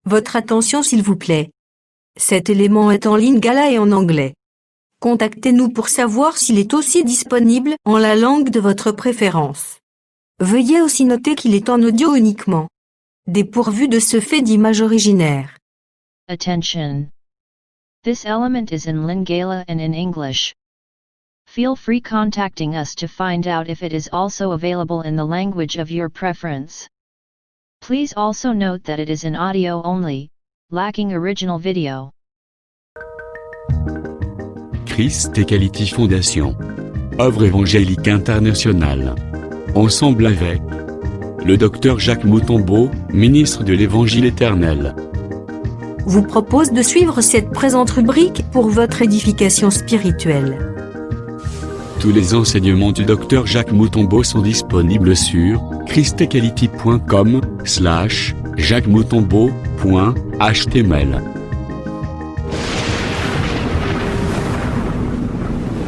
Votre attention s'il vous plaît. Cet élément est en lingala et en anglais. Contactez-nous pour savoir s'il est aussi disponible en la langue de votre préférence. Veuillez aussi noter qu'il est en audio uniquement, dépourvu de ce fait d'image originaire. Attention! This element is in Lingala and in English. Feel free contacting us to find out if it is also available in the language of your preference. Please also note that it is in audio only, lacking original video. Christ Equality Fondation. Œuvre évangélique internationale. Ensemble avec le Dr Jacques Moutombo, ministre de l'Évangile éternel, Vous propose de suivre cette présente rubrique pour votre édification spirituelle. Tous les enseignements du Dr Jacques Moutombo sont disponibles sur christequality.com/jacquesmoutombo.html.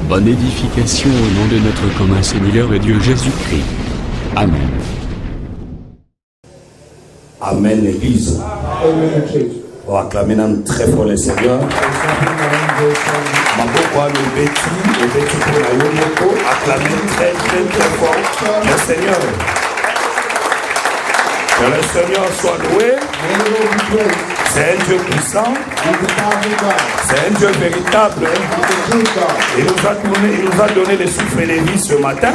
Bonne édification au nom de notre commun Seigneur et Dieu Jésus-Christ. Amen. Amen, Église. On va acclamer très fort le Seigneur. Acclamez très fort le Seigneur. Que le Seigneur soit loué. C'est un Dieu puissant. C'est un Dieu véritable. Il nous a donné le souffle de vie ce matin.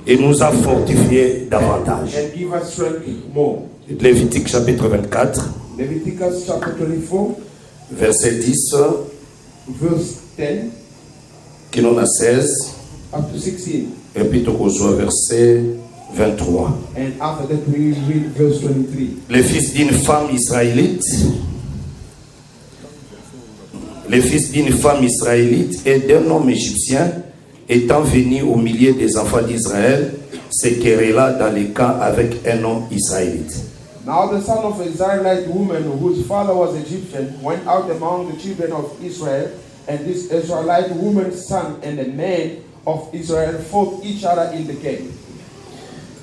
Il nous a fortifiés davantage. Lévitique chapitre 24. Leviticus chapter 24, verset 10. verse 10 qui nous a 16. up to 16. Et puis au verset 23. And after that we read verse 23. Le fils d'une femme israélite. Le fils d'une femme israélite et d'un homme égyptien étant venu au milieu des enfants d'Israël, se querella dans les camps avec un homme israélite. Now the son of an Israelite woman whose father was Egyptian went out among the children of Israel, and this Israelite woman's son and the man of Israel fought each other in the camp.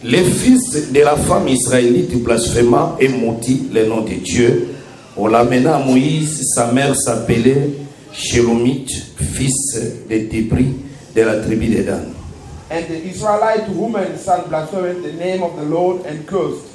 Les fils de la femme israélite blasphéma et maudit le nom de Dieu. On l'amena à Moïse, sa mère s'appelait Shélomith, fils de Débri de la tribu de Dan. And the Israelite woman's son blasphemed the name of the Lord and cursed.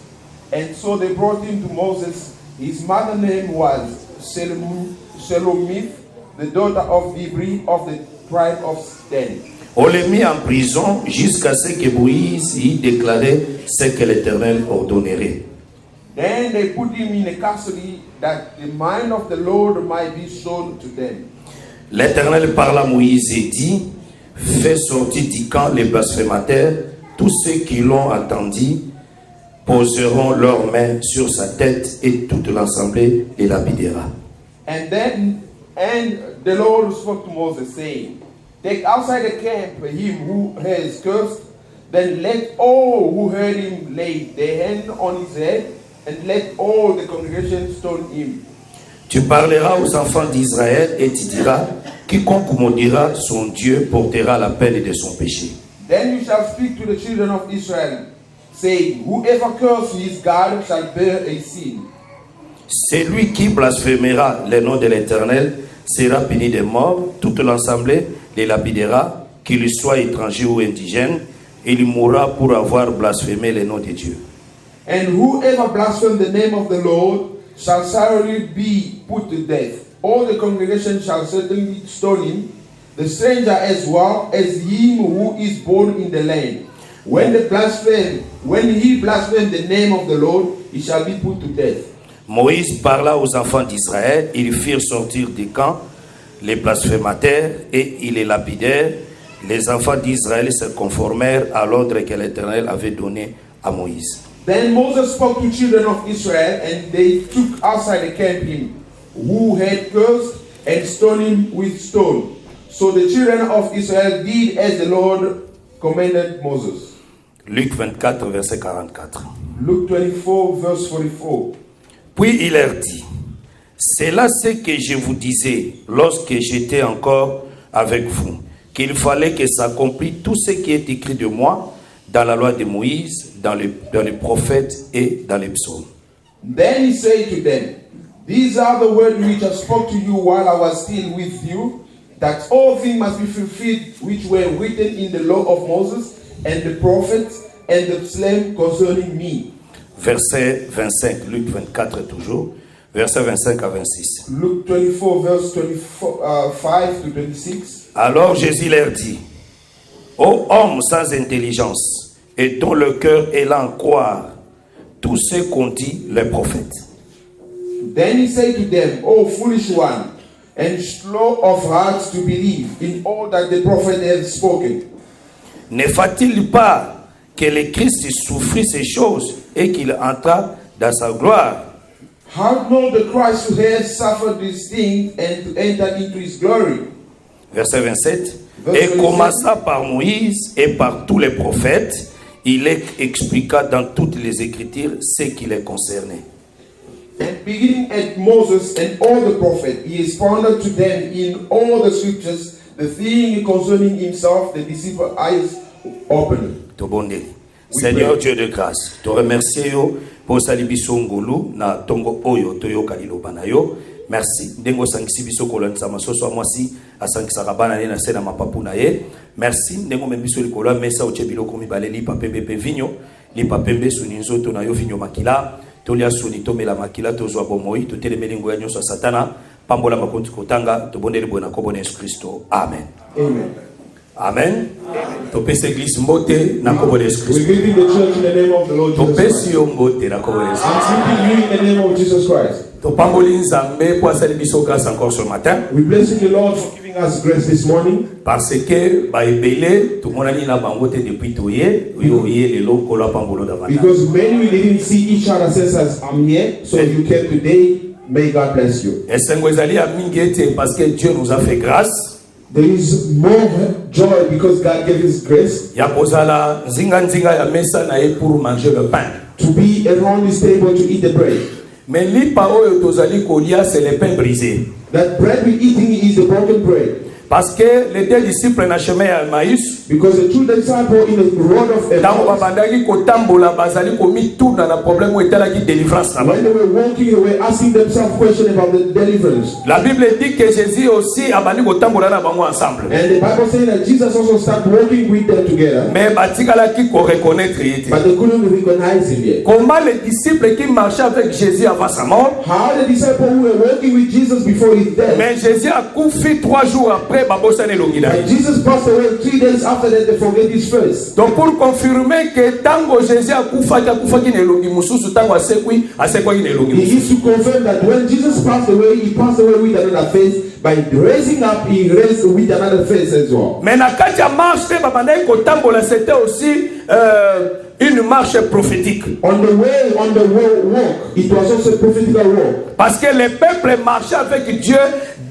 And so they brought him to Moses. His mother's name was Shelomith, the daughter of Dibri of the tribe of Dan. On les mit en prison jusqu'à ce que Moïse y déclarait ce que l'Éternel ordonnerait. Then they put him in a custody that the mind of the Lord might be shown to them. L'Éternel parla à Moïse et dit, fais sortir du camp les blasphémateurs, tous ceux qui l'ont entendu poseront leurs mains sur sa tête et toute l'assemblée les lapidera. And the Lord spoke to Moses, saying, take outside the camp him who has cursed, then let all who heard him lay their hand on his head, and let all the congregation stone him. Tu parleras aux enfants d'Israël et tu diras, quiconque maudira son Dieu portera la peine de son péché. Then you shall speak to the children of Israel, saying, whoever curses his God shall bear a sin. Celui qui blasphémera le nom de l'Éternel sera puni de mort. Toute l'assemblée les lapidera, qu'il soit étranger ou indigène, il mourra pour avoir blasphémé le nom de Dieu. And whoever blasphemes the name of the Lord shall certainly be put to death. All the congregation shall certainly stone him, the stranger as well as him who is born in the land. When he blasphemes the name of the Lord, he shall be put to death. Moïse parla aux enfants d'Israël, ils firent sortir du camp les blasphémateurs et ils les lapidèrent. Les enfants d'Israël se conformèrent à l'ordre que l'Éternel avait donné à Moïse. Then Moses spoke to children of Israel, and they took outside the camp him who had cursed and stoned him with stone. So the children of Israel did as the Lord commanded Moses. Luc 24, verset 44. Luke 24, verse 44. Puis il leur dit, c'est là ce que je vous disais lorsque j'étais encore avec vous, qu'il fallait que s'accomplisse tout ce qui est écrit de moi dans la loi de Moïse, dans les prophètes et dans les psaumes. Then he said to them, these are the words which I spoke to you while I was still with you, that all things must be fulfilled which were written in the law of Moses and the prophets and the psalms concerning me. Verset 25, Luc 24 toujours, verset 25 à 26. Luke 24, verse 5 to 26. Alors Jésus leur dit, ô hommes sans intelligence, et dont le cœur est lent à croire tout ce qu'ont dit les prophètes. Then he said to them, O foolish one, and slow of heart to believe in all that the prophet has spoken. Ne faut-il pas que le Christ souffrit ces choses et qu'il entra dans sa gloire? How not the Christ who has suffered these things and to enter into his glory? Verset 27. Et commença par Moïse et par tous les prophètes, il expliqua dans toutes les Écritures ce qui les concernait. And beginning at Moses and all the prophets, he expounded to them in all the scriptures the thing concerning himself. The disciples' eyes opened. Seigneur Dieu de grâce, te remercie pour salibiso ngolu na tongo oyo toyoka liloba na yo. Merci. Ndengo sangisi biso kolonisa masoso mwasi asangisa kabana na sena mapapu na ye. Merci. Ndengo membiso likolo mesa oche biloko mibale lipa pembe pe vinyo, lipa pembe suni nzoto na yo vinyo makila. Tolia suni tomela makila tozwa bomoi totelemeli ngo ya nyonso satana pambola makonti kotanga tobondeli bona ko bona Yesu Kristo. Amen. Amen. Amen. Topese église mbote na ko bona Yesu We're Kristo. greeting the church in the name of the Lord Jesus Topesi Christ. yo mbote na ko bona Yesu. I'm greeting you in the name of Jesus Christ. Topamboli nzambe pour asali biso grâce encore ce matin. We blessing the Lord for giving us grace this morning. Parce que ba ebele tout mon ani na bango te depuis toye oye lelo kola pambolo davantage. Because many we didn't see each other since I'm here, so you came today. May God bless you. Esengo ezali ya mingi ete parce que Dieu nous a fait grâce. There is more joy because God gave His grace Ya kozala nzinga nzinga ya mesa na ye pour manger le pain. to be around this table to eat the bread. Mais lipa oyo tozali kolia c'est le pain brisé. That bread we're eating is the broken bread. Parce que les deux disciples na chemin ya Emmaüs, Because the two disciples in the road of tango Emmaus, babandaki kotambola bazali komituna na problème etalaki délivrance na when bango. they were walking, they were asking themselves questions about the deliverance. La Bible dit que Jésus aussi abandi kotambola na bango ensemble. And the Bible says that Jesus also started walking with them together, Mais batikalaki ko reconnaître yete. but they couldn't recognize Him yet. Comment les disciples qui marchaient avec Jésus avant sa mort, How the disciples who were walking with Jesus before His death, mais Jésus a couffé 3 jours après babosane longina. and Jesus passed away 3 days after that, they forget His face. Donc pour confirmer que tango Jésus a kufaki ne longi mususu tango asekwi ne longi He mususu. used to confirm that when Jesus passed away, He passed away with another face. By raising up, He raised with another face as well. Mais na kati ya marche pe babandaki kotambola c'était aussi une marche prophétique. On the walk, it was also a prophetical walk. Parce que le peuple marchait avec Dieu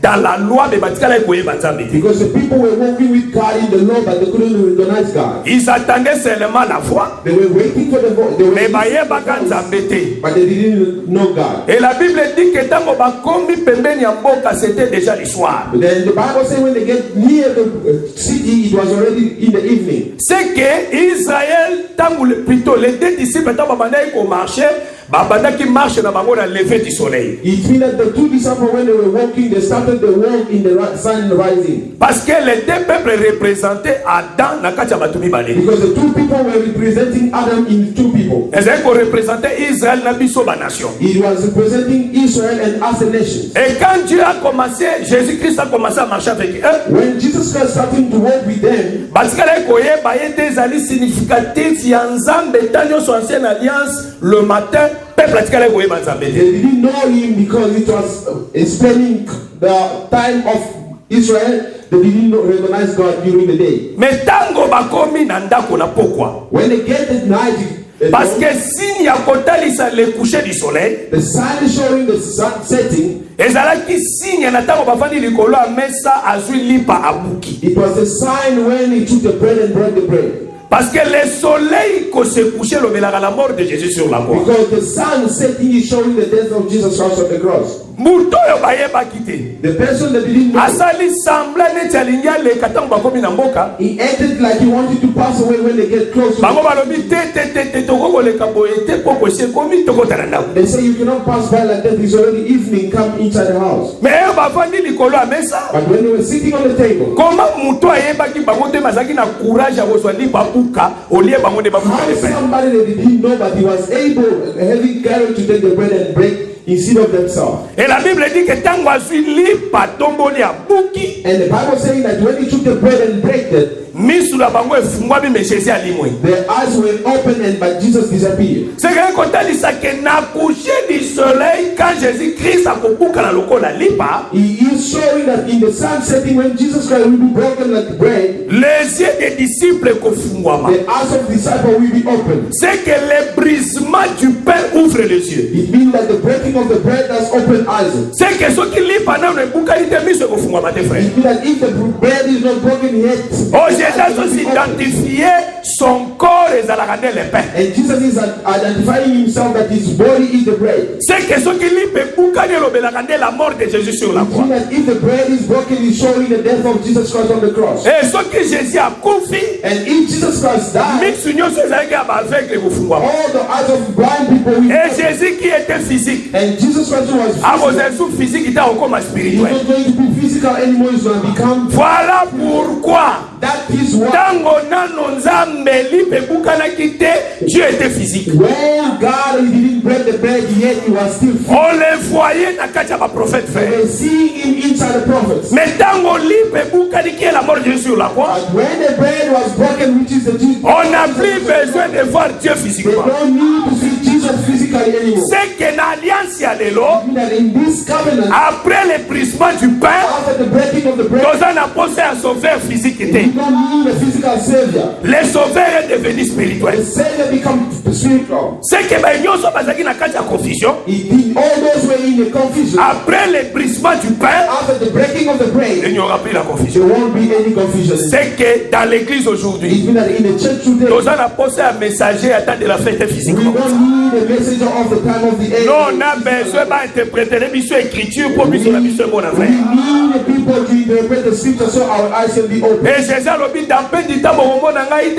dans la loi de batikala koyeba nzambe. Because the people were walking with God in the law, but they couldn't recognize God. Ils attendaient seulement la foi, They were waiting for the voice, mais bayebaka nzambe te. but they didn't know God. Et la Bible dit que tango bakomi pembeni ya mboka c'était déjà le soir. But then the Bible says when they get near the city, it was already in the evening. C'est que Israël tango plutôt les deux disciples tango babandaki ko marcher, babandaki marche na bango na lever du soleil. It means that the two disciples, when they were walking, they started the walk in the sun rising. Parce que les deux peuples représentaient Adam na kati ya bato mibale. Because the two people were representing Adam in two people. Ezali ko représenter Israël na biso ba nation. It was representing Israel and us a nation. Et quand Dieu a commencé, Jésus-Christ a commencé à marcher avec eux. When Jesus Christ started to walk with them, batikala koyeba ete ezali significatif ya nzambe ntango nyonso ancienne alliance le matin peuple atikala koyeba nzambe they te. didn't know Him because it was explaining the time of Israel. They didn't recognize God during the day. Mais tango bakomi na ndako na pokwa, When they get at night, parce que signe ya kotalisa le coucher du soleil the sun is showing the sun setting. ezalaki signe na ntango bafandi likolo ya mesa azwi lipa abuki. It was a sign when He took the bread and broke the bread. Parce que le soleil qui se couchait à la mort de Jésus sur la croix. Because the sun setting is showing the death of Jesus Christ on the cross. The person that didn't know, he acted like he wanted to pass away when they get close to him. They say you cannot pass by like that. It's already evening. Come inside the house. But when they were sitting on the table, how somebody that didn't know but he was able, having courage to take the bread and break instead of themselves. Et la Bible dit que tant que and the Bible saying that when he took the bread and break it, their eyes were open and but Jesus disappeared. C'est que quand il dit que na coucher du soleil quand Jésus-Christ a kubuka na lokola lipa, he is showing that in the sun setting when Jesus Christ will be broken like bread, les yeux des disciples kofungwama. The eyes of the disciples will be open. C'est que le brisement du pain ouvre les yeux. It means that the breaking of the bread has opened eyes. C'est que ceux qui lisent pendant le boucan ils te misent kofungwama tes frères. It means that if the bread is not broken yet, Jésus identifié son corps et la rendre le pain. And Jesus is identifying himself that his body is the bread. C'est que ceux qui lisent boucan ils la rendre la mort de Jésus sur la croix. It means that if the bread is broken, is showing the death of Jesus Christ on the cross. Et ceux qui Jésus a confié, and if Jesus Christ died, all the eyes of blind people will. Et Jésus qui était physique, and Jesus Christ was physique, il était encore spirituel. He's not going to be physical anymore. He's going to become. Voilà pourquoi. That is why. Dieu était physique. When God didn't break the bread yet, he was still physical. On le voyait dans le prophète frère. We see him inside the prophets. Mais dans qui est la mort de Jésus sur la croix, when the bread was broken, which is the Jesus, on n'a plus besoin de voir Dieu physiquement. They don't need to see Jesus physically anymore. C'est que l'alliance à l'élo, in this covenant, après le brisement du pain, after the breaking of the bread, nous avons posé un sauveur physique. You don't need a physical savior. Le sauveur est devenu spirituel. The savior become spiritual. C'est que nous sommes dans une confusion. All those were in the confusion. Après le brisement du pain, after the breaking of the bread, il n'y aura plus la confusion. There won't be any confusion. C'est que dans l'église aujourd'hui, nous avons posé un messager à temps de la fête physique. We don't need a messenger of the time of the age. Non, on a besoin d'interpréter les missions écritures pour mieux la mission mon affaire. We need people to interpret the scripture so our eyes can be open. Et Jésus a dit dans peu de temps au monde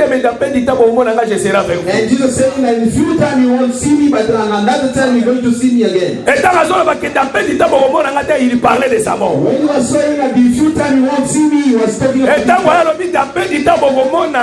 mais dans peu de temps au monde je serai avec vous. And Jesus said in a few time you won't see me, but another time you're going to see me again. Et dans la zone que dans peu de temps au monde il parlait de sa mort. When he was saying that the few time you won't see me, he was talking about. Et dans peu de temps au monde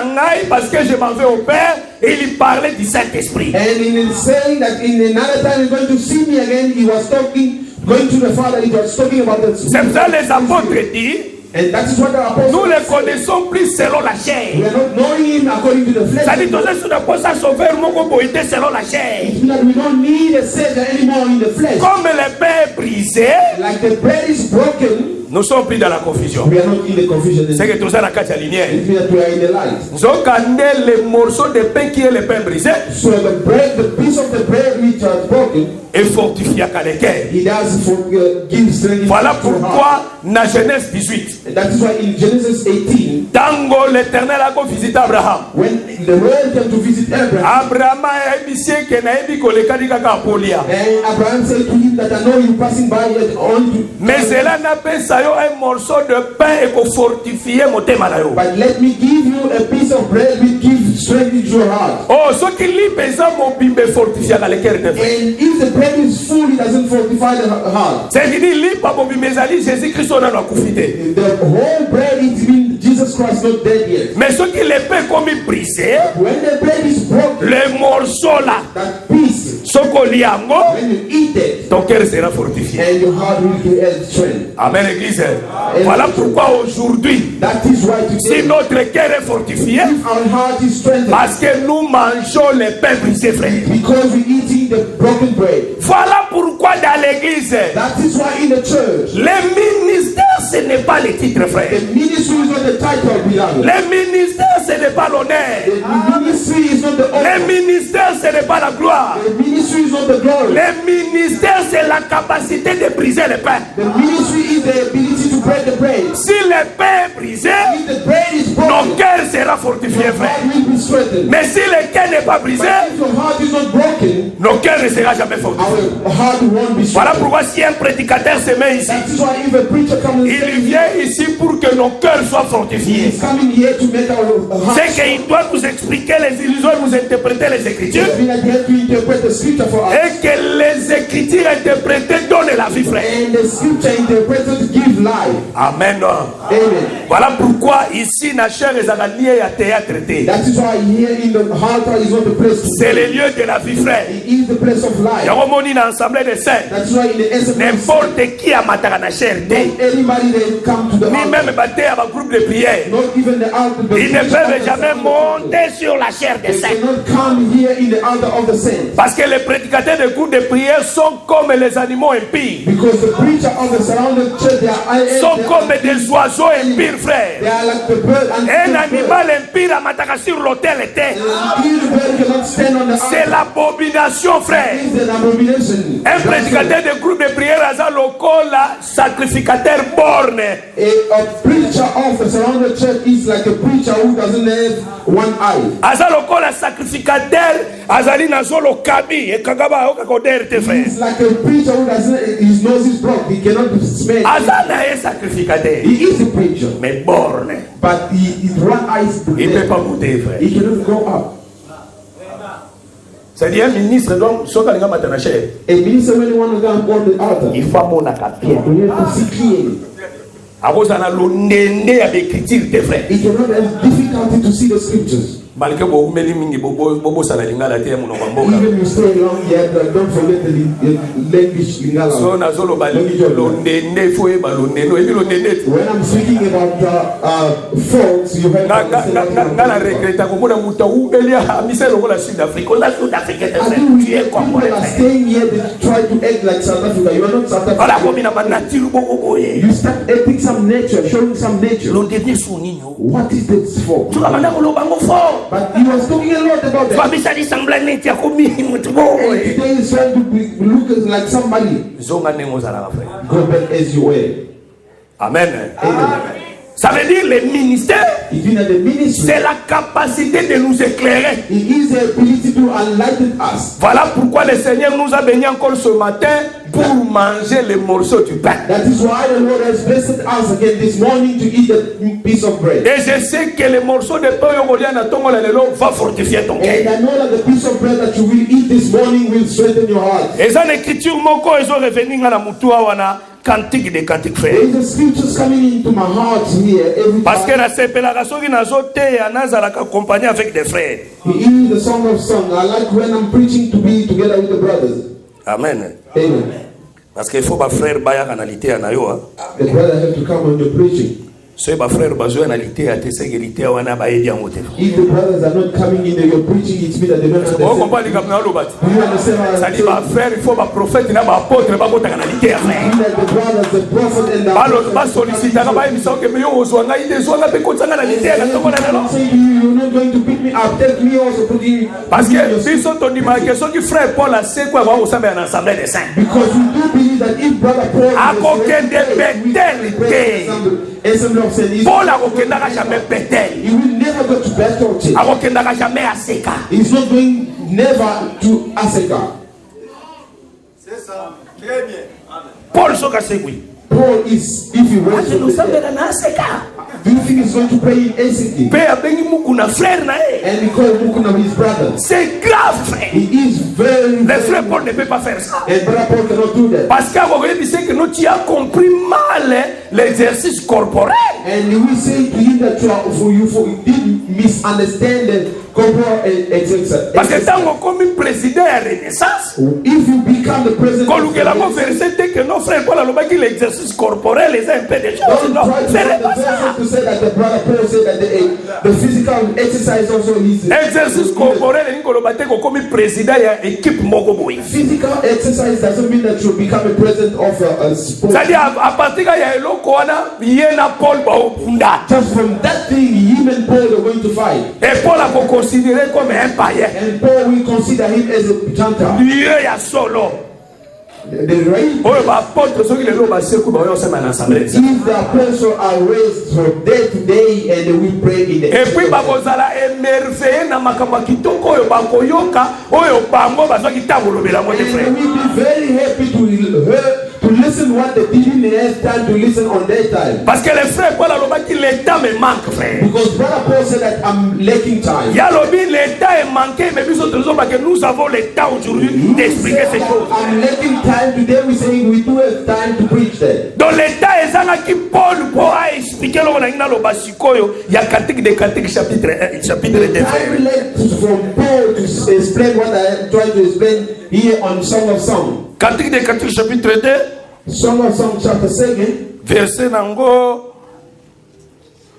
parce que je m'en vais au Père, il parlait du Saint-Esprit. And in saying that in another time you're going to see me again, he was talking, going to the Father, he was talking about the. C'est ça les apôtres disent. And that is what the apostles. Nous le connaissons plus selon la chair. We are not knowing him according to the flesh. Ça dit tous les sous pour ça sauver mon boité selon la chair. It means that we don't need a savior anymore in the flesh. Comme le pain est brisé, like the bread is broken. Nous sommes plus dans la confusion. We are not in the confusion. C'est que tout ça la cache lumière. It means that we are in the light. Nous avons gardé le morceau de pain qui est le pain brisé. So the bread, the piece of the bread which is broken, est fortifié à l'équerre. It does give strength. Voilà pourquoi dans Genèse 18. And that is why in Genesis 18. Tango l'Éternel a visité Abraham. When the Lord came to visit Abraham. Abraham a émisé que na ébi kolekadi kaka Apolia. And Abraham said to him that I know you passing by yet on. Mais cela n'a pas ça un morceau de pain et pour fortifier mon thème là. But let me give you a piece of bread which gives strength to your heart. Oh, ce qui lit pesant mon bimbe fortifié à l'équerre de. And if the bread is full, it doesn't fortify the heart. C'est dit lit pas mon bimbe zali Jésus-Christ on a confité. The whole bread is been Jesus Christ not dead yet. Mais ce qui le pain comme brisé. When the bread is broken. Le morceau là. That piece. Sokoliango. When you eat it. Ton cœur sera fortifié. And your heart will get strength. Amen, Église. Voilà pourquoi aujourd'hui, si notre cœur est fortifié, parce que nous mangeons le pain brisé, frère. Voilà pourquoi dans l'église, le ministère ce n'est pas le titre, frère. Le ministère ce n'est pas l'honneur. Le ministère ce n'est pas la gloire. Le ministère c'est la capacité de briser le pain. break the bread, Si le pain est brisé, if the bread is nos broken, cœurs seront fortifiés, your frère. heart will be strengthened. Mais si le cœur n'est pas brisé, But if your heart is not broken, nos cœurs ne seront jamais fortifiés. our heart won't be Voilà strengthened. pourquoi si un prédicateur se met ici, That is why if a preacher comes and il says, vient ici pour que nos cœurs soient fortifiés. he's coming here to make our hearts C'est qu'il doit nous expliquer les illusions et nous interpréter les Écritures. strong. That he has to interpret the scripture for us. Et que les Écritures interprétées donnent la vie, frère. And the scripture interpreted give life. Amen. Amen. Voilà pourquoi ici, na chair et lié à théâtre. That is why here in the altar is not the place to C'est le lieu de la vie, frère. It is the place of life. Yawomoni na assemblée de saints. That's why in the essence N'importe qui a mataka na chair. anybody that come to the Ni altar, même batté à un groupe de prière. not even the altar, but Ils ne peuvent jamais monter sur la chair des they saints. cannot come here in the altar of the saints. Parce que les prédicateurs de groupes de prière sont comme les animaux impies. Because the preacher of the surrounded church, Sont comme des oiseaux impies, they frère. are like the bird and Un the animal impie à mataka sur l'autel était. the bird cannot stand on the C'est altar. l'abomination, frère. It is an abomination. Un prédicateur de groupe de prière à local, sacrificateur borne. A preacher of the surrounded church is like a preacher who doesn't have one eye. Aza lokola sacrificateur, azali na zolo kabi, e kagaba oka koder te frère. He's like a preacher who doesn't, his nose is blocked. He cannot smell. Aza na e sacrificateur, He is a preacher, mais borne. but his one eye is Il ne peut blocked. pas monter, frère. He cannot go up. C'est-à-dire un ministre, donc, soit quand il a matanaché, A minister when you want to go on the altar, il faut mon akapia. you have to see clearly. A cause na lo nende ya l'écriture te frère. He cannot have difficulty to see the scriptures. Malgré bo meli mingi bobo sala lingala te mu no mboka. Even you stay long yet, don't forget the language lingala. So na zolo ba lo nende fo e ba lo nendo e lo nende. When I'm speaking about folks, you have to understand. Nga na regreta ko mona muta ubeli ha miselo ko la Sud Afrique. La Sud Afrique te I frère. think Tu es people congolais. are staying here, they try to act like South Africa. You are not South Voilà Africa. comme na ba nature boko boye. You start acting some nature, showing some nature. Lo devient souninho. What is this for? Tu amanda ko lo bango fort. But he was talking a lot about Tu that. bisa di semblant ya ko mi mutu And boye. today he's trying to look like somebody. Zonga nengo zala frère. Go back as you were. Amen. Amen. Ça veut dire le ministère, Even at the ministry, c'est la capacité de nous éclairer. it is the ability to enlighten us. Voilà pourquoi le Seigneur nous a bénis encore ce matin pour manger les morceaux du pain. That is why the Lord has blessed us again this morning to eat a piece of bread. Et je sais que les morceaux de pain va fortifier ton And cœur. I know that the piece of bread that you will eat this morning will strengthen your heart. Et ça, l'écriture, moko, ils ont revenu à la moutoua, wana, cantique des cantiques, frère. There is the scriptures coming into my heart here every Parce que time. la sepelaka soki nazote ya nazalaka accompagné avec des frères. He is the song of song. I like when I'm preaching to be together with the brothers. Amen. Amen. Parce qu'il faut ba frère baya kanalité anayo. The brother have to come when you're preaching. So ba frère bazo analite ate sécurité wana ba yedi angote. If the brothers are not coming in you're preaching, it means that they don't On understand. comprend les gars na lobati. Do you understand what Ça I'm dit saying? ba frère, il faut ba prophète na ba apôtre ba kota kanalité ya frère. Be like the brothers, the prophet and the Balo ba sollicita ka ba emission ke meyo ozwanga ide zwanga pe kotanga na lité na tongo na lelo. say to you, you're not going to pick me up. Take me also put you. Parce que biso to ndima ke soki frère Paul a se kwa ba osamba na assemblée des saints. Because we do believe that if brother Paul assembly of saints, Paul akokendaka jamais Bethel. he will never go to Bethel church. Akokendaka jamais Aseka. He's not going never to Aseka. Paul soka segui. Paul is, if he went Ate to nosambela na Aseka. do you think he's going to pray in Aseka? Pe abengi muku na frère na e. And he called Mukuna his brother. C'est grave frère. He is very, Le very frère Paul ne peut pas faire ça. and brother Paul cannot do that. Parce qu'il sait que nous tu as compris mal l'exercice corporel. And he will say to him that you did misunderstand the corporal exercise. Parce que tant qu'on comme président à Renaissance, If you become the president, quand nous avons versé que nos frères Paul a dit l'exercice corporel les un peu de choses. don't Non, try to c'est find pas the ça. verse to say that the brother Paul said that the physical exercise also is Exercice corporel ni kolobate ko comme président ya équipe moko boy. physical exercise doesn't mean that you become a president of a sport. C'est-à-dire à partir ya eloko wana yena Paul ba opunda. Just from that thing, him and Paul are going to fight. Et Paul a considéré comme un païen. And Paul will consider him as a Gentile. Dieu ya solo. The right. Oh, apôtre, ceux qui le lobent, c'est comme on s'est assemblée. If the apostles are raised from day to day and we pray in the Et puis, babozala émerveillé na makambo kitoko oyo bakoyoka oyo bango bazwa kitambo lobela mo de frère. And we be very happy to listen what they didn't have time to listen on their time. Parce que les frères Paul a dit le temps me manque, frère. Because Brother Paul said that I'm lacking time. Ya lobi le temps est manqué, mais nous autres raisons parce que nous avons le temps aujourd'hui d'expliquer ces choses. I'm lacking time today. We say we do have time to preach that. Dans le temps ezanga qui Paul pour expliquer lo na ngina lo basikoyo ya Cantique des Cantiques chapitre 1 chapitre 2. I relate from Paul to explain what I try to explain here on Song of Songs. Cantique des Cantiques chapitre 2. Song of Songs chapter 2. Verset nango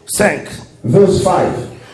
5. Verse 5.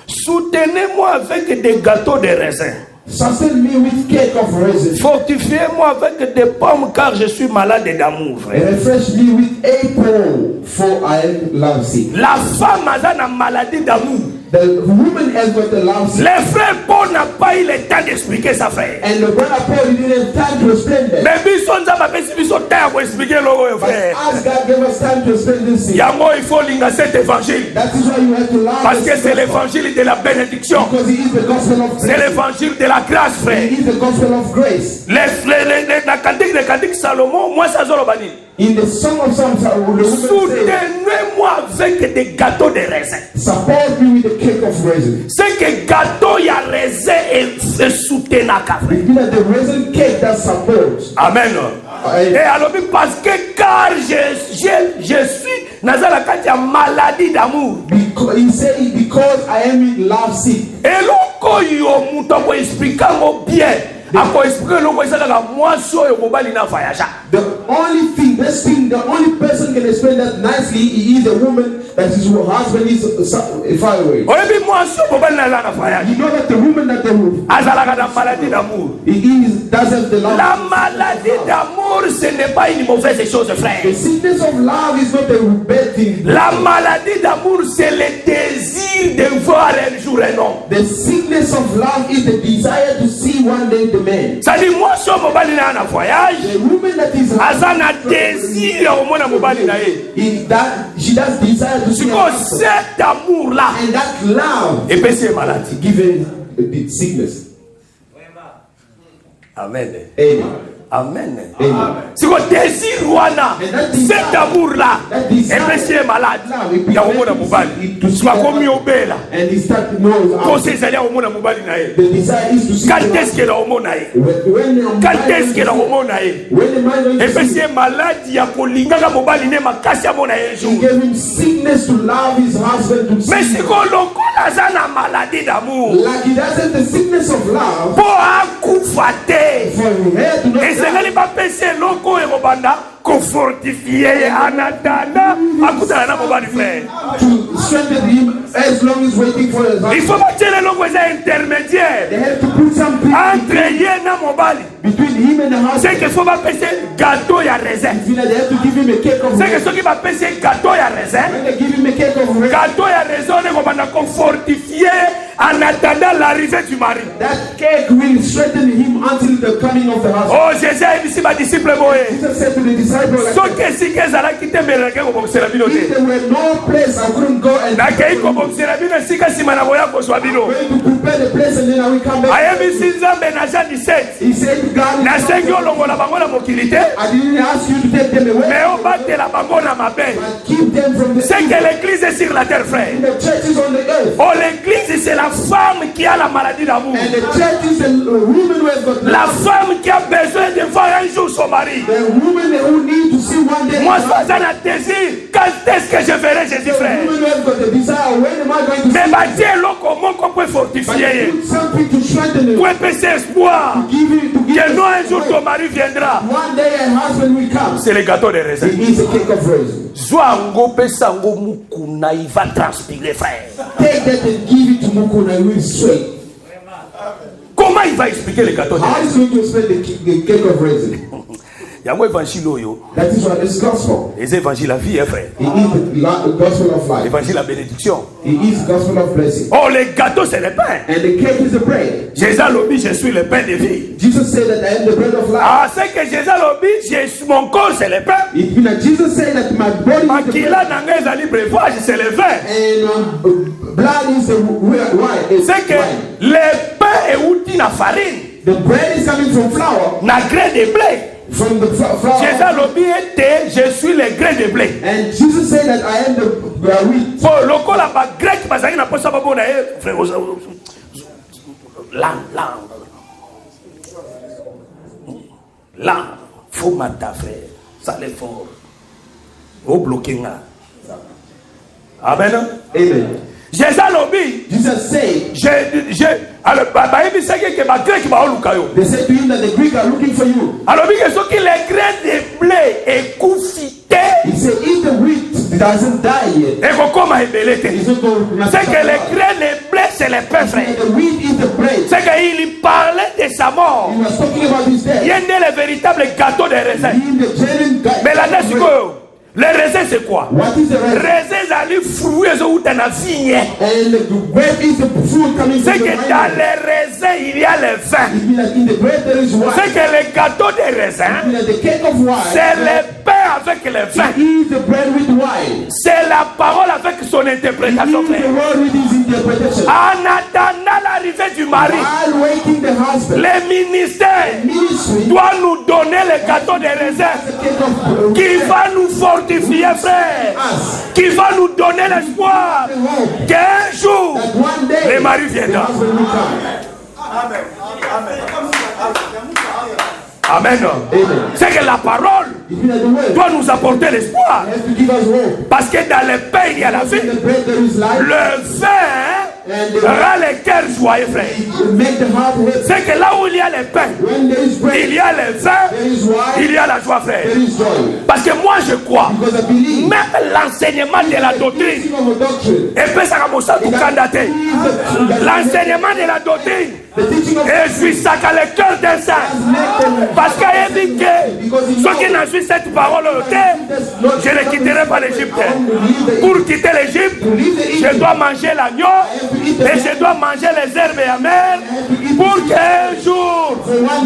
Soutenez-moi avec des gâteaux de raisin. Sustain me with cake of raisin. Fortifiez-moi avec des pommes car je suis malade d'amour, frère. And refresh me with apple, for I am lovesick. La femme a une maladie d'amour. The woman has got the lovesick. Les frères Paul n'a pas eu le temps d'expliquer ça, frère. And the brother Paul didn't have time to explain that. Mais bison ça va si bison temps pour expliquer le frère. As God gave us time to explain this thing. Yango il faut linga cet évangile. That is why you have to learn. Parce que c'est l'évangile de la bénédiction. Because it is the gospel of C'est l'évangile de la grâce, frère. It is the gospel of grace. La cantique de cantique Salomon, moi ça zolobani. In the Song of Songs, the woman said, soutenez-moi avec des gâteaux de raisin. Support me with the cake of raisin. C'est que gâteau y a raisin et soutenant frère. It means the raisin cake that supports. Amen. Et alors parce que car je suis nazala kati ya maladie d'amour. He said because I am in love sick. Et loko yo muto ko expliquer mo bien. Ako expliquer loko isaka moi so yo mobali na voyage. The only thing, the only person can explain that nicely is a woman that his husband is far away. Oyebi moi so mobali na la voyage. You know that the woman that the azala ka maladie d'amour. Doesn't the love. La maladie d'amour ce n'est pas une mauvaise chose, frère. The sickness of love is not a bad thing. La maladie d'amour c'est le désir de voir un jour un homme. The sickness of love is the desire to see one day the man. Ça dit moi so mobali na voyage. The woman that is azana désir au mona mobali na ye. She does desire to see. Because cet amour là and that love et puis c'est maladie given the sickness. Amen. Amen. Amen. Amen. C'est quoi désir wana cet amour là et puis c'est malade. Ya au mona mobali. Soit comme obela. And he start to know. Quand c'est allé au mona mobali na ye. The desire is to see. Quand est-ce que la homona ye? Quand est-ce que la homona ye? Et puis c'est malade ya kolingaka mobali ne makasi ya mona ye jour. He gave him sickness to love his husband to see. Mais c'est quoi lokola za na maladie d'amour? Like he doesn't the sickness of love. Po akufa te. For her to not. Esengeli bapese loko ekobanda kofortifie anatanda akutana na mobali frère. To strengthen him as long as waiting for his husband. Il faut battre loko eza intermédiaire. They have to put something entre ye na mobali. Between him and the husband. C'est qu'il faut bapese gâteau ya raisin. They have to give him a cake of raisin. C'est que ceux qui bapese gâteau ya raisin. When they give him a cake of raisin. Gâteau ya raisin ekobanda kofortifie en attendant l'arrivée du mari. That cake will strengthen him until the coming of the husband. Oh Jésus a dit ba disciple boye. Jesus said to the disciples, so que si que zala kite mereke ko bokisela bino te. if there were no place I couldn't go and na kei ko bokisela bino sika sima na boya ko swa bino. going to prepare the place and then I will come back. Ayebi sinzambe na Jean 17. He said God na sengi olongola bango na mokili te. I didn't ask you to take them away. Mais obatela bango na mabe. But keep them from the c'est que l'église est sur la terre, frère. The church is on the earth. Oh, l'église c'est la femme qui a la maladie d'amour. And the church is the woman who has got la femme qui a besoin de voir un jour son mari. The woman who need to see one day. Moi, je suis en désir. Quand est-ce que je verrai Jésus, frère? The woman who has got the desire. When am I going to see? Mais bâtir l'eau comment qu'on peut fortifier. Something to strengthen it. Pour épaisser espoir. Que non un jour ton mari viendra. One day a husband will come. C'est le gâteau de raisin. It is a cake of raisin. Zoango pesango mukuna, il va transpirer, frère. Take that and give it to Mukuna, he will sweat. Comment il va expliquer le gâteau de raisin? How is he going to explain the cake of raisin? Il y a un évangile oyo. That is what is gospel. Les évangiles la vie, frère. It is the gospel of life. L'évangile la bénédiction. It is the gospel of blessing. Oh, les gâteaux, c'est le pain. And the cake is the bread. Jésus a dit, je suis le pain de vie. Jesus said that I am the bread of life. Ah, c'est que Jésus a dit, mon corps, c'est le pain. It means that Jesus said that my body is the Makila bread. nanga ezali breuvage, c'est le vin. And blood is the wine. C'est que le pain est outil na farine. The bread is coming from flour. Na grain de blé. From the flour. Jésus a dit, je suis le grain de blé. And Jesus said that I am the wheat. Bon, lokola ba grec bazali na posa ba bona frère. Là, faut mater frère. Ça l'effort. Au bloquer là. Amen. Amen. Jésus a dit, Jesus said, alors, il sait que ma grec va au lukayo. they said to him that the Greeks are looking for you. Alors, il dit que les grains de blé est confité. He said, if the wheat doesn't die yet, Et comment il it's not going to c'est que les grains de blé, c'est le pain, frère. The wheat is the bread. C'est qu'il parlait de sa mort. He was talking about his death. Il y a le véritable gâteau de raisin. Being the genuine guy. Mais la nation, le raisin, c'est quoi? What is the raisin? Raisin, c'est le fruit dans la vigne. And the bread is the fruit coming C'est from the que dans vine. les raisins, il y a le vin. It means that in the bread there is wine. C'est que le gâteau de It raisin, means that the cake of wine c'est le pain avec le vin. is the bread with wine. C'est la parole avec son It interprétation, is the frère. word with his interpretation. En attendant l'arrivée du mari, While waiting the husband, le ministère ministry doit nous donner le gâteau de raisin the cake of qui va nous fortifier, frère, us. qui va nous donner l'espoir The hope qu'un jour, that one day le mari the viendra. husband will come. Amen. C'est que la parole It means that the word doit nous apporter l'espoir. has to give us hope. Parce que dans le pain, il y a la vie. In the bread there is life. Le vin rend le cœur joyeux, frère. It make the heart happy. C'est que là où il y a le pain, When there is il bread, y a le vin, there is wine, il y a la joie, frère. there is joy. Parce que moi, je crois, Because I believe même l'enseignement de la doctrine, teaching of a doctrine, et puis ça commence à tout candidater. L'enseignement de la doctrine, the teaching of et je suis ça qu'à le cœur d'un saint. Parce qu'il a dit que ceux qui n'ont su cette parole au terre, je ne quitterai pas l'Égypte. Pour quitter l'Égypte, je dois manger l'agneau et je dois manger les herbes amères pour qu'un jour,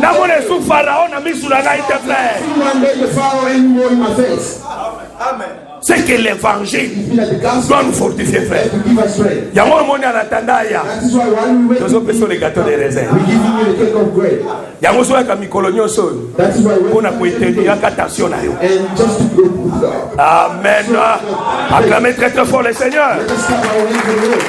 dans mon esprit, Pharaon n'a mis sous la gaille de frère. one day the Pharaoh anymore in my face. C'est que l'évangile It means that the gospel doit nous fortifier, frère. has to give us strength. Il y a un moment en attendant, il y a That is why while we wait, nous avons besoin de gâteaux de raisin. we give you the cake of bread. Il y a un moment comme Micolonio Sol. That is why On when a pu éteindre attention à eux. and just to go, Amen. Acclamez très très fort le Seigneur. let us clap our hands for the Lord.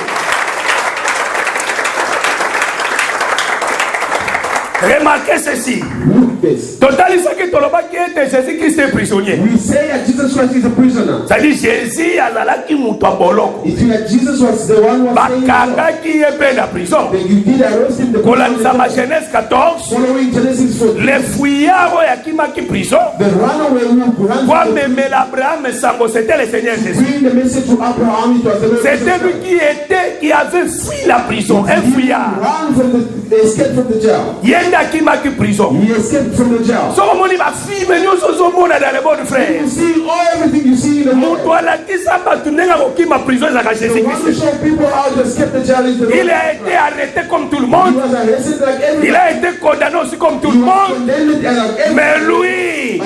Remarquez ceci. Look this. Total, il sait que Toloba qui était Jésus-Christ est prisonnier. We say that Jesus Christ is a prisoner. Ça dit Jésus a qui monte à Boloko. It means that Jesus was the one who was saying Bakanga qui est peine à prison. that you did arrest him. The Kolanisa ma Genèse 14. following Genesis 4, Les fouillards qui m'a qui prison. the runaway who ran Quoi to the même l'Abraham Sango, c'était le Seigneur Jésus. bring the message to Abraham. It was the Lord C'était lui Jesus qui avait fui la prison, un fouillard. ran from the escaped from the jail. Yenda qui m'a qui prison. He escaped from the jail. So on dit ma fille, mais nous sommes dans les bons frères. You see everything you see in the world. Moto alakisa batu nenga kokima prison za The Jésus one who Christ. showed people how to escape the jail is the Il Lord. a été arrêté comme tout le He monde. was arrested like Il everyone. a été condamné aussi comme tout He le was monde. condemned like everyone. Mais lui,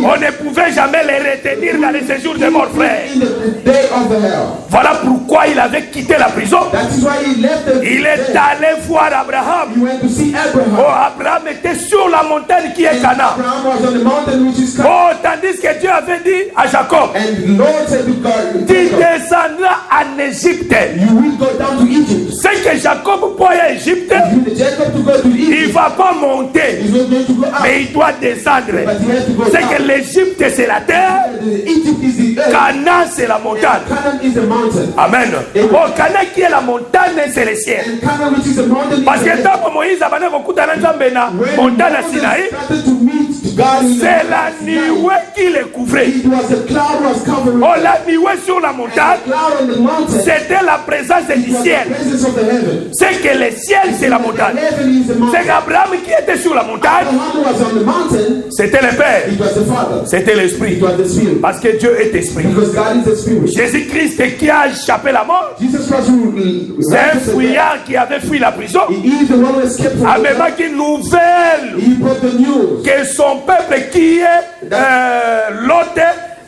on ne pouvait jamais le retenir dans les séjours de mort, frère. In the day of the hell. Voilà pourquoi il avait quitté la prison. That is why he left the Il est jail. allé voir Abraham. He went to see Oh, Abraham. Abraham était sur la montagne qui est Canaan. Abraham was on the mountain which is Canaan. Oh, tandis que Dieu avait dit à Jacob, And the Lord said to God, tu Jacob, descendras en Égypte. you will go down to Egypt. C'est que Jacob pour aller à Égypte, You Jacob to go to il Egypt. ne va pas monter, He's not going to go out. mais il doit descendre. But he has to go C'est que down. l'Égypte c'est la terre, Egypt is the earth. Canaan c'est la montagne. Canaan is the mountain. Amen. Oh, Canaan qui est la montagne, c'est le ciel. And Canaan, which is the mountain, is Parce the que earth. tant que Moïse a venu kokutana Nzambe na When montagne ya Moses Sinaï, started to meet C'est la nuée qui les couvrait. It was the cloud was covering. Oh, la nuée sur la montagne, The cloud on the mountain. c'était la présence du It was the ciel. presence of the heaven. C'est que le ciel, c'est la montagne. Heaven is the C'est mountain. qu'Abraham qui était sur la montagne, Abraham was on the mountain. c'était le Père, It was the Father. c'était l'Esprit. It was the Spirit. Parce que Dieu est Esprit. Because God is the Spirit. Jésus-Christ qui a échappé la mort, Jesus Christ who c'est un fouillard qui avait fui la prison, He is the one who escaped from a the même une nouvelle He brought the news. que son peuple qui est Lot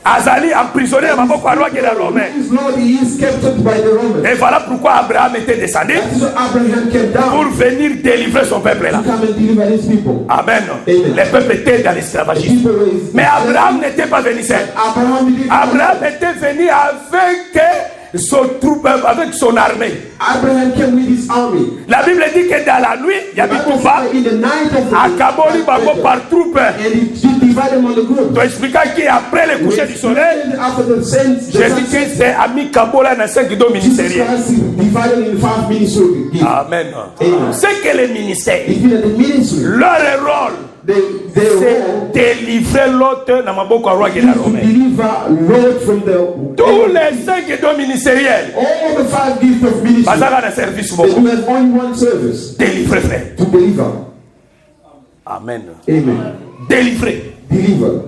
Azali emprisonné dans maboko ya roi qui est la Romain. His Lord, he is captured by the Romans. Et voilà pourquoi Abraham était descendu That is why Abraham came pour down venir délivrer son peuple là. to come and deliver his people. Amen. Amen. Les peuples étaient dans l'esclavagisme. People were- Mais Abraham n'était pas venu seul. Abraham didn't- Abraham était venu avec son troupe, avec son armée. Abraham came with his army. La Bible dit que dans la nuit, il y avait tout bas. In the night of the Akaboli bango par troupe. and he divided them on the group. Tu expliques qu'après le coucher du soleil, After the saints, Jésus-Christ est ami Kabola dans 5 dons Jesus ministériels. Christ divided in 5 ministries. Amen. C'est que les ministères, He did the ministry. leur rôle, They c'est délivrer l'autre dans ma boko à roi qui est la to Romaine. deliver Lord from the Tous les 5 dons ministériels, all the 5 gifts of ministry. bazara na service They moko. do have only one service Délivrer, frère. to deliver. Amen. Amen. Délivrer. Deliver.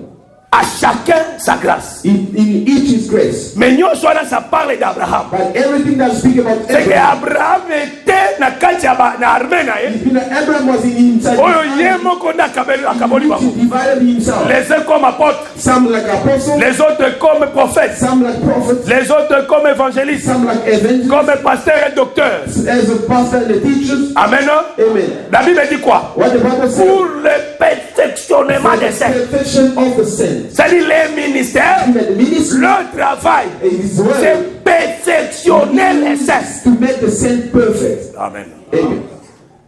À chacun sa grâce. In each his grace. Mais nous sommes dans sa parole d'Abraham. But everything that speak about C'est que Abraham, Abraham était na kati ya armée na ye. Abraham was inside. Oyo ye moko na akaboli He bango. divided himself. Les uns comme apôtres, Some like apostles, les autres comme prophètes, some like prophets, les autres comme évangélistes, some like evangelists, comme pasteurs et docteurs. as a pastor and the teachers. Amen. Amen. La Bible dit quoi? What the Bible says. Pour le perfectionnement des saints. Perfection of the saints. C'est-à-dire les ministères, The ministry leur travail, is well c'est perfectionner les saints. to make the saints perfect. Amen. Amen.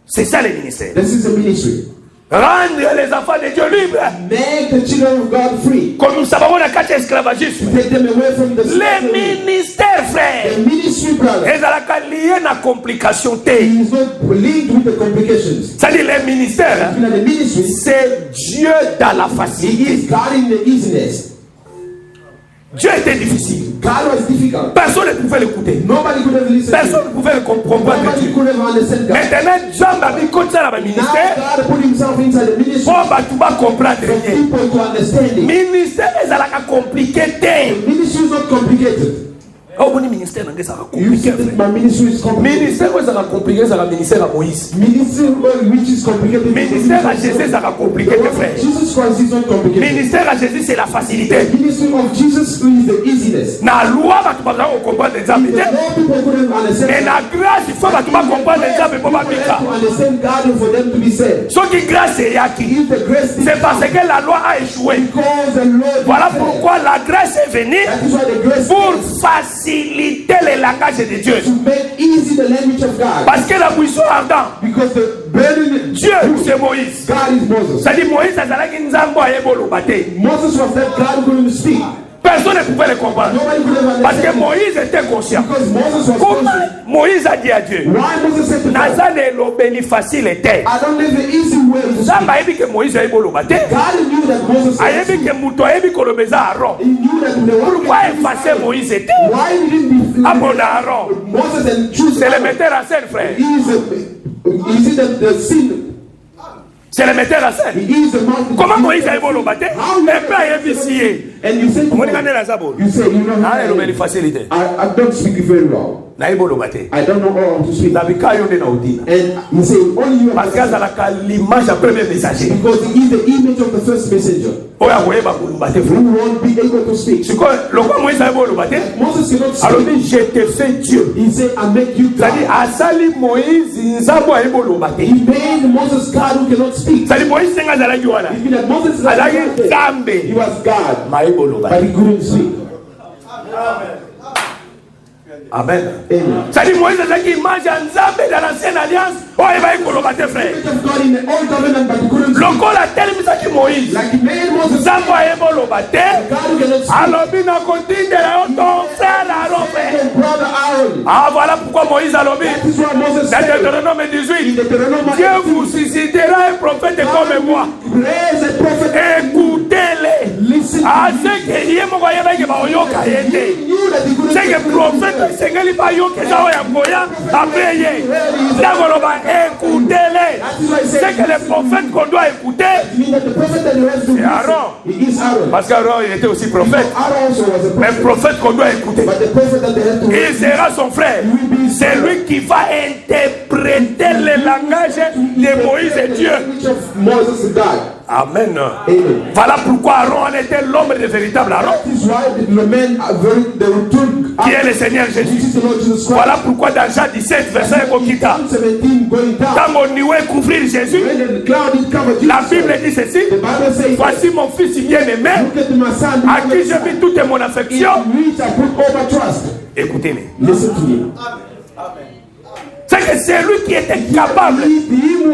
C'est ça les ministères. This is the ministry. Rendre les enfants de Dieu libres. Make the children of God free. Comme nous savons, on a quatre esclavagisme. Take them away from the Les slavery. ministères, frère, The ministry, brother, ils ont lié na complication. he is not linked with the complications. C'est-à-dire les ministères, You know, the ministry, c'est Dieu dans la facilité. he is God in the easiness. Dieu était difficile. God was difficult. Personne ne pouvait l'écouter. Nobody could have listened to Personne him. ne pouvait comprendre Nobody Dieu. could have understood God. Maintenant, Jean a mis comme ça dans le Now ministère. God put himself inside the ministry Pour que tu vas comprendre for rien. people to understand it. Ministère, ils ont compliqué. The ministry is not complicated. Oh, bon, ministère, ça va You compliqué. said that my ministry is complicated. Ministère, ça va compliqué, ça va ministère à Moïse. Ministry which is complicated. Ministère à Jésus, ça va compliqué, tes frères. Jesus Christ is not complicated. Ministère à Jésus, c'est la facilité. The ministry of Jesus is the easiness. Na loi, tu vas comprendre les hommes. The law people couldn't understand. Mais la grâce, il faut que tu vas comprendre les hommes pour ma People have to understand God and for them to be saved. Ce qui grâce est acquis. If the grace C'est parce que la loi a échoué. because the Lord Voilà pourquoi la grâce est venue that is why the grace pour came faciliter le langage de Dieu. to make easy the language of God. Parce que la buisson ardent, Because the burden Dieu, c'est Moïse. God is Moses. C'est-à-dire Moïse, azalaki nzambo ayebolo bate. Moses was that God couldn't speak. Personne ne pouvait le comprendre. Nobody could have Parce que understand. Moïse était conscient. Because Moses was Comment conscious. Moïse a dit à Dieu, Why Moses said to God, naza nelobeli facile était. I don't live the easy way to speak. Nzambe ayebi ke Moïse ayebolo bate. God knew that Moses Ayebi ke muto ayebi kolobeza Aaron. he knew that the one Pourquoi effacer Moïse était? why didn't he Abona Aaron. Moses and choose C'est le metteur en scène, frère. is it the sin? C'est le metteur en scène. He is the man. Comment Moïse ayebolo bate? Et puis ayebi siye. And you say, Omoni kane na zabolo. you say, you know, Na elobeli facilité. I don't speak very well. Na yebolo bate. I don't know how to speak. Na bikayo nde na odina. And you say, only you Parce que understand. azalaka l'image ya premier messager. Because he is the image of the first messenger. Oyo akoyeba koloba te, Who frère. won't be able to speak. Sikoyo lokwa Moïse ayeboloba te. Moses cannot speak. Alobi je te fais Dieu. He said, I make you C'est-à-dire God. asali Moïse nzambo ayeboloba te. He made Moses God who cannot speak. C'est-à-dire Moïse ndenge azalaki wana. It means that Moses is Azalaki he nzambe was God, mayeboloba but te. he couldn't speak. Amen. Amen. C'est-à-dire Moïse azalaki image ya nzambe dans l'ancienne alliance. Oyo ayebaki koloba te, frère. The image of God in the old covenant, but he couldn't speak. Lokola atelemisaki Moïse Like he made Moses nzambo ayeboloba te. God who cannot speak. Alobi nakotindela yo ton frère Aaron, frère. And brother Aaron. Ah, voilà pourquoi Moïse a lobby. That is why Moses Dans said, Deutéronome 18, in Deuteronomy Dieu vous suscitera un prophète comme moi. raise a prophet. Écoutez-les. Listen Ah, to c'est que yé mo voyez que ba oyoka yete. he knew that he couldn't C'est que prophète sengeli ba yoka za ya koya après yé. D'abord ba écoutez-les. C'est que les prophètes qu'on doit écouter. It means that the prophet that he has to C'est Aaron. he is Aaron. Parce qu'Aaron il était aussi prophète. Aaron also was a Mais prophet. prophète qu'on doit écouter. But the prophet that they had to Il sera son frère. C'est lui qui va interpréter le langage de Moïse et Dieu. language of Moses and God. Amen. Amen. Voilà pourquoi Aaron était l'homme de véritable Aaron, That is why the men are they took qui est le Seigneur Jésus. Jesus the Lord Jesus Christ. Voilà pourquoi dans Jean 17, verset Kokita, Psalm 17 going down. quand mon nuée couvrir Jésus, When the cloud is covered la Jesus. Bible dit ceci: The Bible says, voici mon fils bien-aimé, look at my son, à qui j'ai mis toute mon affection. in which I put all my trust. Écoutez-les. Listen to him. C'est que c'est lui qui était capable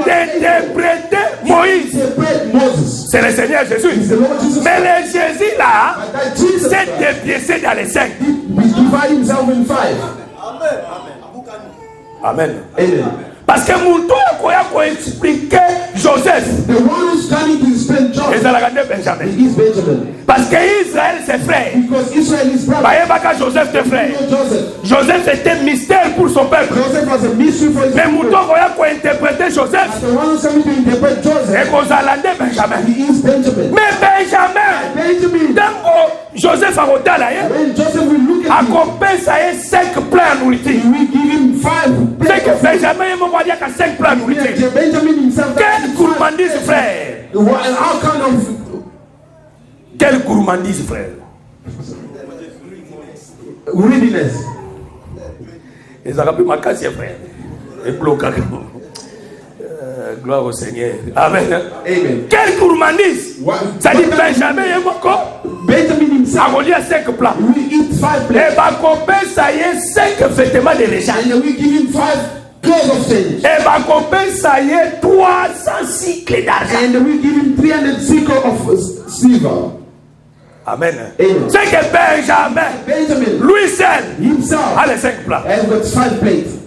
d'interpréter Moïse. Interpret Moses. C'est le Seigneur Jésus. It's the Lord Jesus Mais Christ. le Jésus là, But that Jesus s'est dépiécé dans les cinq. he divided himself in 5. Amen. Amen. Parce que Moutou a expliqué Joseph. The one who's coming to explain John Et ça l'a regardé Benjamin. is Benjamin. Parce que Israël, c'est frère. Because Israel is brother. Baïebaka Joseph, tes frères. You know Joseph. Joseph était mystère pour son peuple. Joseph was a mystery for his Mais people. Moutou a interprété Joseph. The one who's coming to interpret Et Joseph, qu'on a landé Benjamin. he is Benjamin. Mais Benjamin, Benjamin. dans Joseph a retard When Joseph will look a at him, compensé 5 plats à nourriture. he will give him 5 C'est plates. que Benjamin, il m'a dit qu'il y a 5 plats à nourriture. Yeah, Benjamin himself. Quelle gourmandise, frère. How kind of Quelle gourmandise, frère. greediness? Et ça rappelle ma casse, frère. Et bloqué. Gloire au Seigneur. Amen. Amen. Quelle gourmandise. Ça dit Benjamin et Moko. Benjamin himself A relié à 5 plats. will eat 5 Et plates. va couper ça y est 5 vêtements de légende. And we give him 5 clothes of change. Et va couper ça y est 300 cycles d'argent. And we give him 300 cycles of silver. Amen. Amen. C'est que Benjamin, Benjamin lui seul, himself a les 5 plats. has got 5 plates.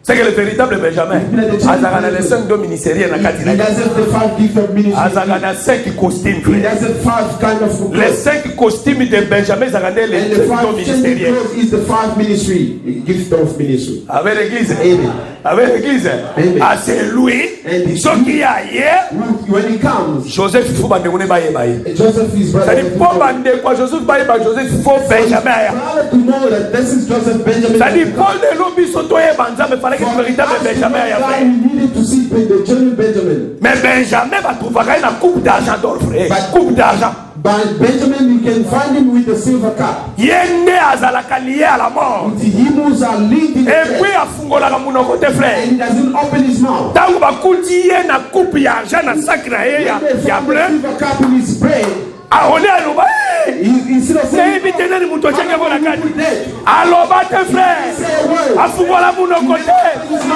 C'est que le véritable Benjamin, Azagana les 5 dons ministériels à He Katina. doesn't have the 5 gifts of ministry. Azagana 5 costumes. He doesn't have 5 kind of Les clothes. 5 costumes de Benjamin, Azagana les And the 5 dons 5 changing ministériels. clothes is the 5 ministry, gift of ministry. Avec l'église. Amen. Avec l'église. Amen. Ah, c'est lui. And Ce qui a hier, when he comes, Joseph, il faut bander on est baillé baillé. Joseph is brother. Ça dit, pour bander quoi, Joseph baillé baillé, Joseph, il faut Benjamin. Father to know that this is Joseph Benjamin. Ça dit, Paul de l'Obi Sotoye Banza, mais il fallait que le véritable Benjamin aille Why après. we needed to see the genuine Benjamin. Mais Benjamin va trouver une coupe d'argent d'or, frère. Coupe d'argent. By Benjamin, you can find him with the silver cup. Il est né à Zalaka lié à la mort. The Hebrews are linked in the Et puis, church, à Fungola, mon côté, frère. and he doesn't open his mouth. Tant que bakuti yé na coupe d'argent na sac na yé ya They ya found bleu. the silver cup in his brain. A on est à l'oba. Instead of C'est saying, évité de mouton tchèque pour la canne. dead, Aloba tes frères. say a word. A Fungola mon côté.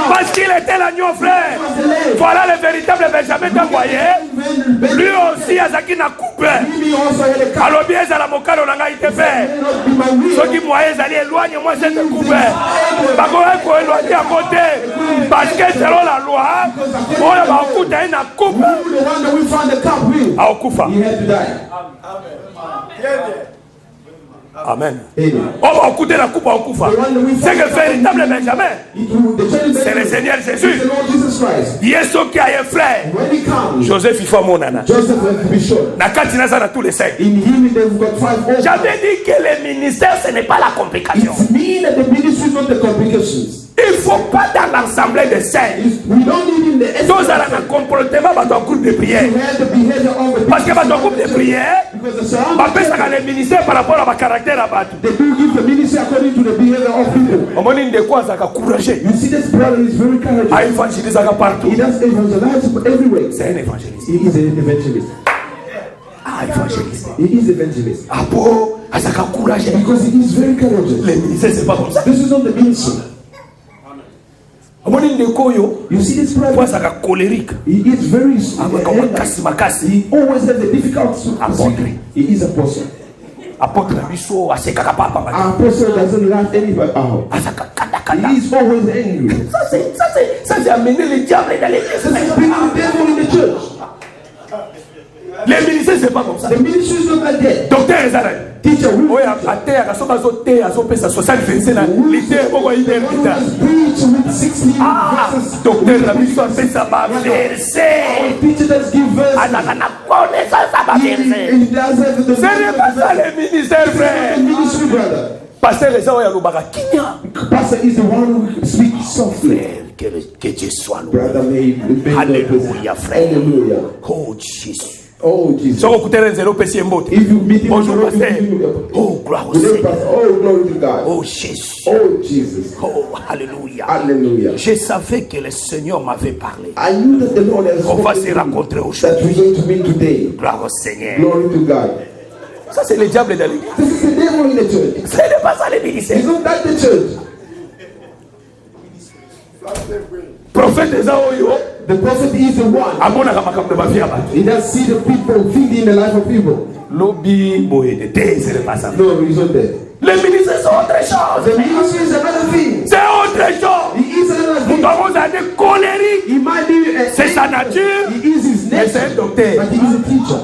Parce qu'il était l'agneau, frère. Voilà le véritable Benjamin d'envoyé. Lui aussi, Azaki na coupe. He also had a cup. Alobi ezala mokalo na ngai te fait. May not be my will. Soki moyen ezali éloigne moi cette coupe. Bakoki koéloigne yango te. Parce que selon la loi, oyo bakuta ye na coupe Who the one that we found the cup with? aokufa. He had to die. Amen. Amen. Oyo bakuta la coupe aokufa. C'est que véritable Benjamin, It will, the genuine c'est le Benjamin Seigneur is Jésus. the Lord Jesus Christ. Yesu qui a un frère. When he comes, Joseph il faut monana. Joseph has to be sure. Na kati na za na tous les cinq. In him, they've got 5 oaths. J'avais dit que le ministère ce n'est pas la complication. It means that the ministry is not the complications. Il ne faut pas dans l'assemblée des saints. We don't need in the Tous à la comportement dans un groupe de prière. to have the behavior of the Parce que dans un groupe de prière, because the surrounding on ça le ministère par rapport à ma caractère à battre. they do give the ministry according to the behavior of people. On m'a dit de quoi ça a encouragé. You see, this brother is very courageous. À évangéliser partout. He does evangelize everywhere. C'est un évangéliste. He is an evangelist. Ah, évangéliste. He is evangelist Ah bon, à ça a encouragé. because he is very courageous. Le ministère c'est pas comme ça. This is not the ministry. On m'a dit de quoi yo. You see, this Quoi brother, ça a colérique. he is very. Ah mais comme makasi makasi. He always has a difficult Apostle. He is apostle. apôtre Nabiso, Asekaka Papa. Our apostle doesn't laugh anybody out. He is always angry. Ça c'est amener le diable dans l'église. Bring the devil in the church. Les ministères, c'est pas comme ça. The ministry is not like that. Docteur Ezara. Teacher, we Oui, à terre, à son azote, à son pesa, 60 verset, l'idée, pourquoi il est preach with 16 verses. Docteur Nabiso, fait ça, va verset. Teacher does give verses. He does have the Ce n'est pas ça les ministères, frère. ministry, brother. Pasteur Ezara, il y a l'obara. Pastor is the one who speaks softly. Que Dieu soit loué. Brother, may Alléluia, frère. Hallelujah. Oh, Jésus. Oh, Jesus. Si on écoute un zéro, PC Mbote. If you meet him, Bonjour, pasteur. Oh, gloire au Seigneur. Oh, glory to God. Oh, Jésus. Oh, Jesus. Oh, Alléluia. Hallelujah. Je savais que le Seigneur m'avait parlé. I knew that the Lord has On va spoken se to me, rencontrer that aujourd'hui. we're going to meet today. Gloire au Seigneur. Glory to God. Ça, c'est le diable de l'église. This is the devil in the church. Ce n'est pas ça les ministères. Isn't that the church? Prophète des Aoyo. The prophet is the one. Amonaka makambo ba vie abatu. He does see the people feeding the life of people. Lobby boy de thé, ce n'est pas ça. No, he's not there. Les ministères sont autre chose. The ministry is another thing. C'est autre chose. He is another Nous thing. avons des colériques. He might be C'est sa nature. He is his Mais c'est un nature, docteur. but he is a teacher.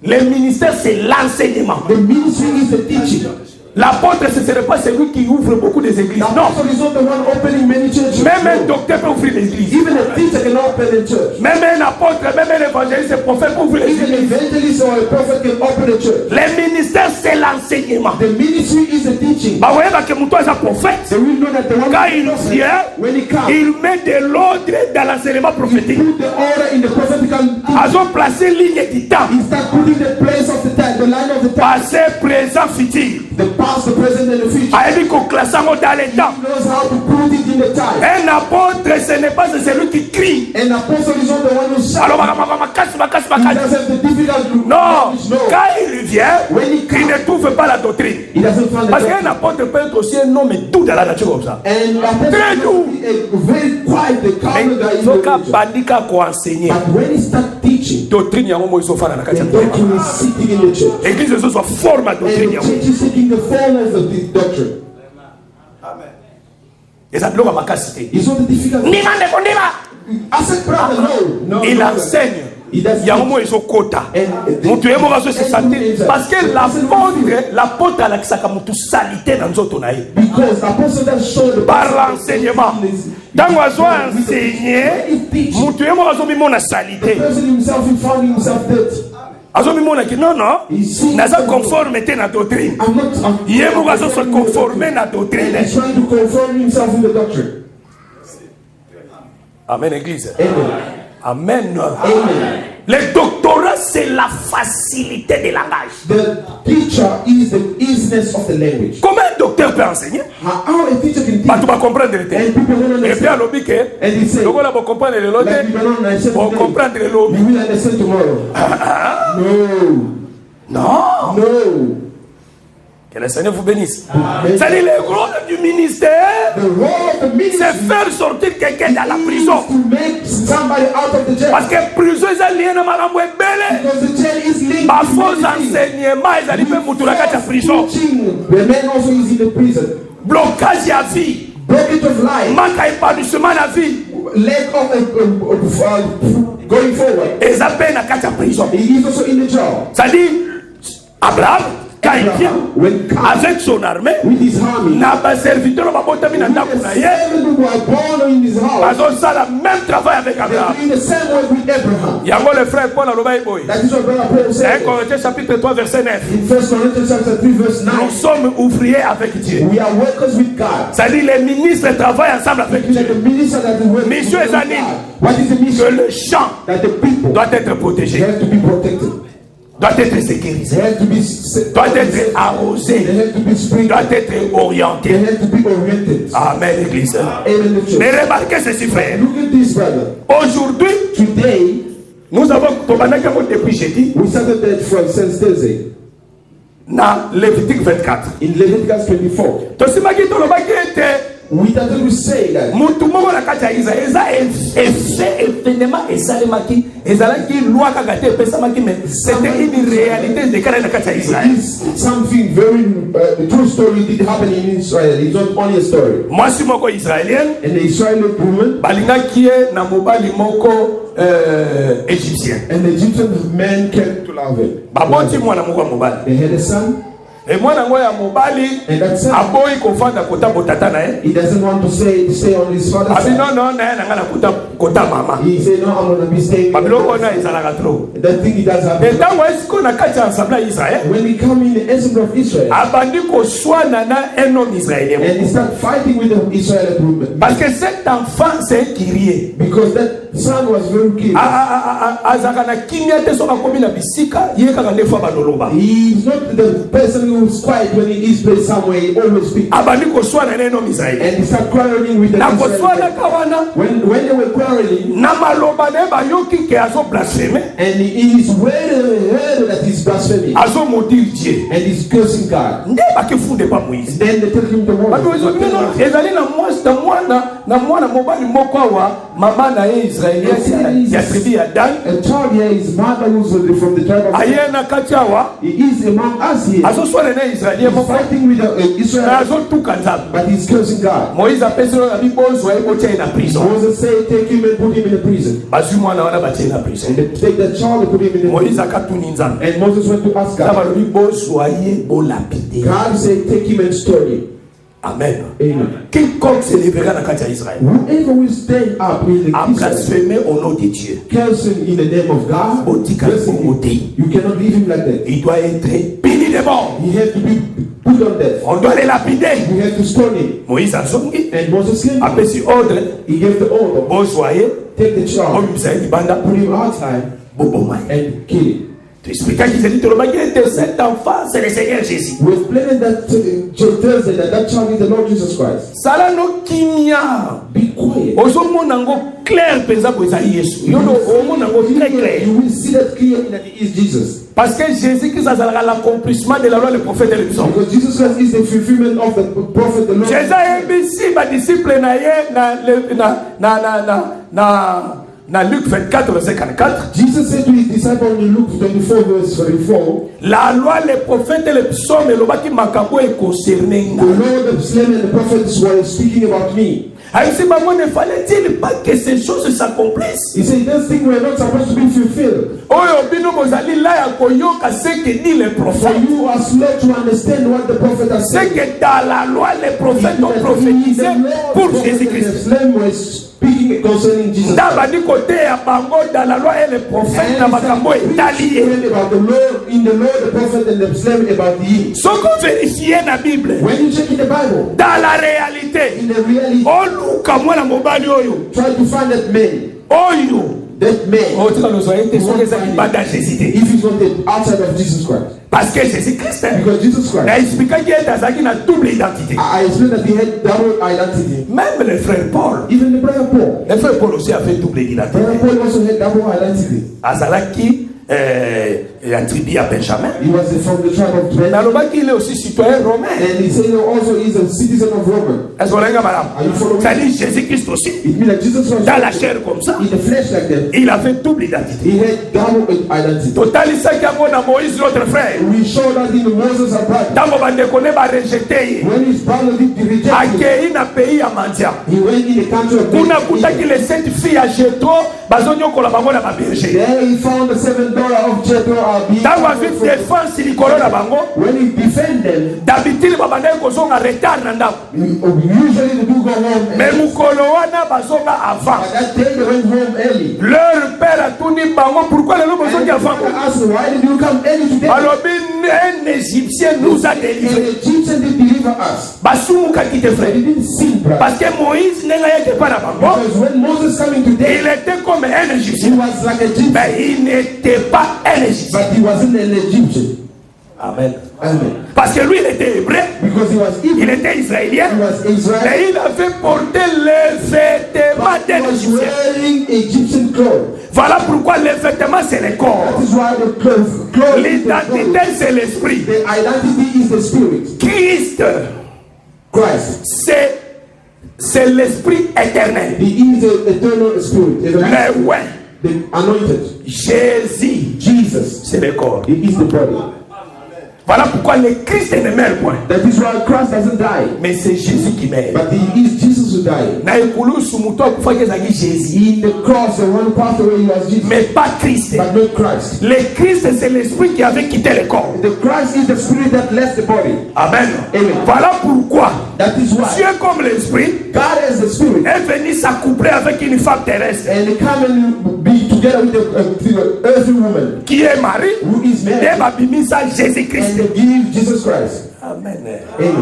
Les ministères, c'est l'enseignement. The ministry is the teaching. L'apôtre, ce ne serait pas celui qui ouvre beaucoup des églises. The Non. apostle is not the one opening many churches. Même un No. docteur peut ouvrir des églises. Even a teacher can open a church. Même un apôtre, même un évangéliste, un prophète peut ouvrir des Even an églises. evangelist or a prophet can open a church. Les ministères, c'est l'enseignement. The ministry is the teaching. Bah, vous voyez que mon toit est un prophète. So we know that the one Quand il vient, when he comes, il met de l'ordre dans l'enseignement prophétique. put the order in the prophetical teaching. Ils ont placé ligne du temps. He start putting the place of the time, the line of the time, Passé, présent, futur. the past, the present, and the future. A dit qu'on classe dans les temps. He knows how to put it in the time. Un apôtre, ce n'est pas celui qui crie. An apostle is not the one who shouts. Alors, He doesn't have the difficult non, no. quand il vient, When he il comes, ne trouve pas la doctrine. he doesn't find the Parce qu'un doctrine. apôtre peut être aussi un homme doux dans la nature comme ça. And apostle Très doux. is a very quiet, the calm guy in So, the quand nature. bandika ko enseigner, But when he start teaching, doctrine yango mo iso fana na kati the ya motema. doctrine is sitting in the church. Église ezo soit forme à And doctrine the yango. church is taking the form of the doctrine. Eza biloko ya makasi te. It's not a difficult thing. Ndima ndeko ndima. I said, brother, no. Il no. enseigne. He does Yango mo iso kota. Mutu yemo bazo se sentir parce que l'apôtre alakisaka mutu salité na nzoto na ye. Because the apostle that showed the Par l'enseignement. Tango azo enseigner, mutu yemo bazo bimona salité. person himself, he found himself dirty. Azo bimona ki non non. Naza conforme te na doctrine. I'm not. Yemo bazo se conformer na doctrine. He's trying to conform himself in the doctrine. Amen église. Amen. Amen. Amen. Le doctorat, c'est la facilité de langage. The teacher is the easiness of the language. Comment un docteur peut enseigner? How a teacher can Bah, tu teach. vas comprendre le And thème. people don't Et puis, understand. à l'objet que, And he said, donc, on va comprendre le lot, like you don't understand on today, comprendre le lot. you will understand tomorrow. No. Non. No. Que le Seigneur vous bénisse. Amen. C'est-à-dire, le rôle du ministère, The role of the ministry c'est faire sortir quelqu'un dans la prison. is to make somebody out of the jail. Parce que prison, ils ont lié dans ma lambe belle. Because the jail is linked Ma to faux many things. enseignement, ils allaient faire moutoura à prison. Teaching. The man also is in the prison. Blocage à vie. Breakage of life. Manque à épanouissement à vie. Lack of going forward. Et ça peine à quatre prison. He is also in the jail. C'est-à-dire, Abraham, quand il vient When avec son armée, with his army, n'a pas serviteur, n'a pas mis dans the la seven who were born in his house, parce ça le même travail avec they're Abraham. doing the same work with Abraham. Yango le frère Paul a l'obaï boy. That is what Brother Paul 1 said. Corinthiens chapitre 3 verset 9. In 1 Corinthians chapter 3 verse 9, Nous sommes ouvriers avec Dieu. we are workers with God. C'est-à-dire les ministres travaillent ensemble avec Like the Dieu. minister that is working Mission with is God. an in. What is the Que mission? le champ That the people doit être they protégé, have to be protected. doit être They sécurisé, have to be doit être arrosé, They have to be sprinkled. doit être They orienté. have to be oriented. Amen, Église. Amen. The church. Mais remarquez ceci, frère. Look at this, brother. Aujourd'hui, Today, nous avons depuis jeudi we started that from since Thursday dans Lévitique 24. in Leviticus 24. Tosimaki tolobaki ete we started to say that mutu moko na kati ya Israël eza effet événement esalemaki ezalaki loi kaka te epesamaki mais c'était une réalité de kala na kati ya Israël. it's something very true story did happen in Israel. It's not only a story. Mwasi moko israélienne And the Israeli woman balingaki ye na mobali moko égyptien. and the Egyptian man came to love him. Baboti mwana moko ya mobali. They had a son, E mwana ngo ya mobali and that son, aboyi kofanda kota botata na ye. he doesn't want to stay on his father's Abi side. non na ye na ngana kota mama. He said, no, I'm going to be staying. Babiloko na ezalaka trop. That thing he does E happen. tango esiko na kati ya ensemble ya Israël When we come in the assembly of Israel, abandi koswana na un homme israélien. and he start fighting with the Israeli woman, Parce que cet enfant c'est un kyrie. because that son was very keen. Azaka na kimia te soka komi na bisika ye kaka ndefa banoloba. He's not the person who's quiet when he is placed somewhere. He always speaks. Abandi koswana na un homme israélien. And he start quarreling with the Na Israeli koswana woman. kawana When they were quarreling, na maloba ne bayoki ke azo blasphémer. and he is heard that he's blaspheming, Azo maudire Dieu. and he's cursing God. Nde bakifunde pa Moïse. Then they tell him to Bato Moses. ezali ezali na mwana mobali moko awa mama na ye israélien ya tribu ya Dan. A child here, his mother who's from the tribe of Aye na kati awa He is among us here. azo swala na israélien He's moko fighting with the na Israel, azo tuka nzambe. but he's cursing God. Moïse apesi na bibozwa ye botia ye na prison. Moses said, take him and put him in a prison. Bazwi mwana wana batie na prison. And they take that child and put him in a Moïse prison. akatuni nzambe. And Moses went to ask Na God. balobi bozwa ye bolapide. God said, take him and stone him. Amen. Amen. Quiconque se lèvera na kati ya Israël Whoever will stand up in the a Israel, blasphémé au nom de Dieu, cursing in the name of God, Botika cursing him, Bomoti, you cannot leave him like that. il doit être puni de mort. He had to be put on death. On doit le lapider. You have to stone him. Moïse azongi And Moses came. apesi ordre He gave the order, bozwa ye take the child, obimisa ye libanda put him outside, boboma ye. and kill him. Tu expliquais qu'il tolobaki ete cet enfant c'est le Seigneur Jésus. We explained that Thursday that child is the Lord Jesus Christ. Sala no kimia. Be quiet. Ozomona ngo clair penza bo ezali Yesu. Yo no omona ngo très clair. You will see that clearly that he is Jesus. Parce que Jésus-Christ azalaka l'accomplissement de la loi, le prophète et le psaume. Because Jesus Christ is the fulfillment of the prophet, the Lord. Jésus ayebisi ba disciple na ye na Luc 24 verset 44. Jesus said to his disciples in Luke 24 verse 44, La loi, les prophètes et les psaumes elobaki makambo e concerné the nga. Lord, the Slain and the prophets were speaking about me. Ayebisi bango ne fallait-il pas que ces choses s'accomplissent? He said those things were not supposed to be fulfilled. Oyo bino bozali la ya koyoka ce que dit les For prophètes. you are slow to understand what the prophet has C'est said. que dans la loi, les prophètes ont prophétisé pour Jésus-Christ. The Slain were speaking concerning Jesus. Dans la côté ya bango, dans la loi et les prophètes, na makambo etali ye. About the Lord, in the Lord, the prophet and the Slain about him. Soko vérifier na Bible, When you check in the Bible, dans la réalité, in the reality, oluka mwana mobali oyo, try to find that man, that man, otika lozoye te soki ezaki banda Jésus te. if he's not the outside of Jesus Christ. Parce que Jésus-Christ, Because Jesus Christ, na expliqué qu'il azalaki na double identité. I explained that he had double identity. Même le frère Paul, Even the brother Paul. le frère Paul aussi a fait double identité. Brother Paul also had double identity. Azalaki la tribu à Benjamin. He was from the tribe of Benjamin. Nalobaki il est aussi citoyen romain. And he said he also is a citizen of Rome. Est-ce qu'on a madame? Are you following? Ça dit Jésus-Christ aussi. It means that Jesus was Dans la chair comme ça, in the flesh like that. il a fait double identité. He had double identity. Totalisaki yango na Moïse notre frère. We show that in Moses our brother. Ntango bandeko ne barejete ye, When his brother did the rejection, akei na pays ya mandia. he went in the country of Kuna Egypt. kutaki les 7 filles ya Jetro bazonyokola bango na baberger. There he found the $7 of Jethro. Ntango azwi défense likolo na bango, When he defend them, d'habitude babandaki kozonga retard na ndako. usually they do go home. Mais mukolo wana bazonga avant. But that day they went home early. Leur père atuni bango, pourquoi lelo bozongi And avant? they asked, why did you come early today? Balobi un Égyptien nous a An délivrés. Egyptian did deliver us. Basumukaki te They frère. didn't sin, brother. Parce que Moïse n'est pas na bango. Because when Moses coming today, Il était comme un he Égyptien. was like a Egyptian, Mais il n'était pas un Égyptien. but he wasn't an Egyptian. Amen. Amen. Parce que lui, il était hébreu. Because he was Il evil. était israélien. He was Israel. Mais il avait porté les vêtements But he d'un was Égyptien. wearing Egyptian clothes. Voilà pourquoi les vêtements, c'est le corps. That is why the clothes is the clothes. L'identité, c'est l'esprit. The identity is the spirit. Christ, Christ. c'est c'est l'esprit éternel. He is the eternal spirit. Everlasting. Le ouais. The anointed. Jésus, Jesus. c'est le corps. He is the body. Voilà pourquoi le Christ ne meurt point. That is why Christ doesn't die. Mais c'est Jésus qui meurt. But it is Jesus who died. Na ekulusu muto akufaki ezaki Jésus. In the cross, the one who passed away was Jesus. Mais pas Christ. But not Christ. Le Christ, c'est l'esprit qui avait quitté le corps. The Christ is the spirit that left the body. Amen. Amen. Voilà pourquoi That is why Dieu comme l'esprit God as the spirit est venu s'accoupler avec une femme terrestre and come and be together with the earthly woman qui est Marie who is et married babimisa Jésus-Christ. and give Jesus Christ. Amen. Amen.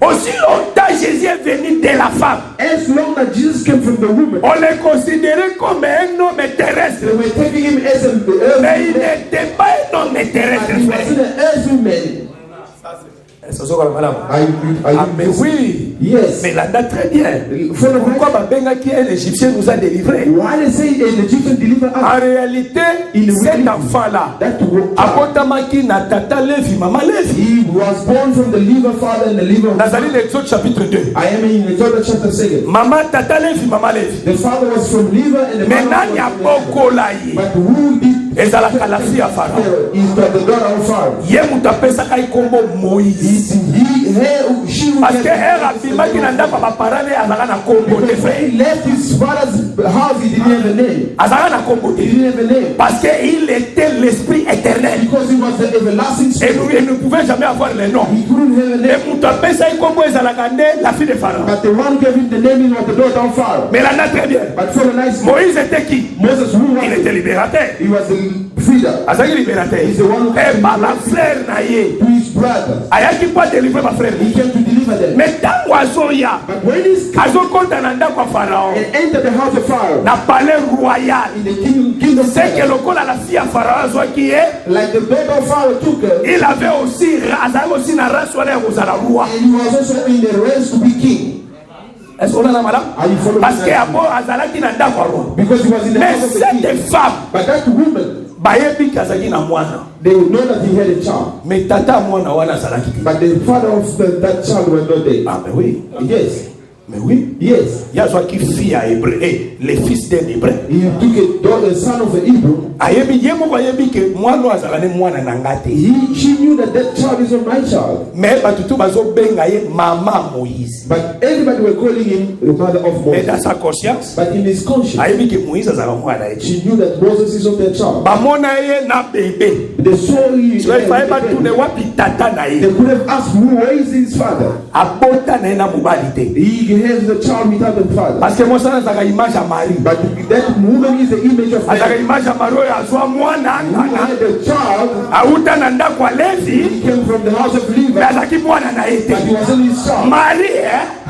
Aussi longtemps Jésus est venu de la femme, As long as Jesus came from the woman, on le considérait comme un homme terrestre. they were taking him as an earthly Mais il man. n'était pas un homme terrestre. But he wasn't an earthly man. Are Ah, you mais oui. Yes. Mais là, très bien. Follow Pourquoi Babengaki un Égyptien nous a délivrés? Why they say an Egyptian deliver us? En réalité, cet enfant-là, That child abotamaki na tata Lévi, maman Lévi. he was born from the liver father and the liver. Nazali l'Exode chapitre 2. I am in Exodus chapter 2. Maman tata Lévi, maman Lévi. The father was from liver and the Mais mother nani was from liver. abokola ye? But who did Ezalaka la fille ya Pharaon. is the daughter of Pharaoh? Ye mutu apesaka ikombo Moïse. She Parce que er abimaki na ndako ya baparane azalaka na kombo te frère. he left his father's house, he didn't have a name. Azalaka na kombo He te. didn't have a name. Parce qu'il était l'esprit éternel. Because he was the everlasting Et spirit. nous ne pouvons jamais avoir le nom. He couldn't have a Et name. mutu apesa ikombo ezalaka nde la fille de Pharaon. But the one who gave him the name was the daughter of Pharaoh. Mais là, très bien. But for the nice Moïse était qui? Moses, who was Il it? était libérateur. He was the freeder Azaki libérateur. He's the one who Et par la frère na ye. to his brothers. Ayaki pas délivrer ma frère. He came to deliver them. Mais tango azoya. But when he Azokota na ndako ya Pharaon. entered the house of Pharaoh, Na palais royal. in the kingdom, C'est que lokola la fille ya Pharaon azwaki ye. like the daughter of Pharaoh took her, Il avait aussi, azaki aussi na race wana ya kozala roi. and he was also in the race to be king. Est-ce qu'on a la madame? Are you following Parce que me? abo azalaki na ndako ya roi. Because he was in the Mais house of the cette king. femme, But that woman, bayebi kazaki na mwana. they would know that he had a child. Mais tata mwana wana azalaki te. But the father of that child was not there. Ah mais oui. Yes. Mais oui. Yes. Yazwaki fille à hébreu. Le fils d'un hébreu. He took a daughter, a son of an Hebrew. Ayebi ye moko ayebi ke mwana azala ne mwana na nga te. She knew that that child is not my child. Mais batutu bazobenga ye mama Moïse. But everybody were calling him the mother of Mais dans Moses. sa conscience, But in his conscience, ayebi ke Moïse azala mwana ye. she knew that Moses is not their child. Bamona ye na bebe. They saw him. So if I batune wapi tata na They ye. could have asked who is his father. Abota na ye na mobali te. He has the child without the father. Parce que moi ça azaka image ya Marie. But that woman is the image of Azaka Mary. image ya Marie oyo azwa mwana Who ngana. had the child, Auta na ndako ya Levi. he came from the house of Mais Levi, azaki mwana na ye te. but he wasn't his child. Marie,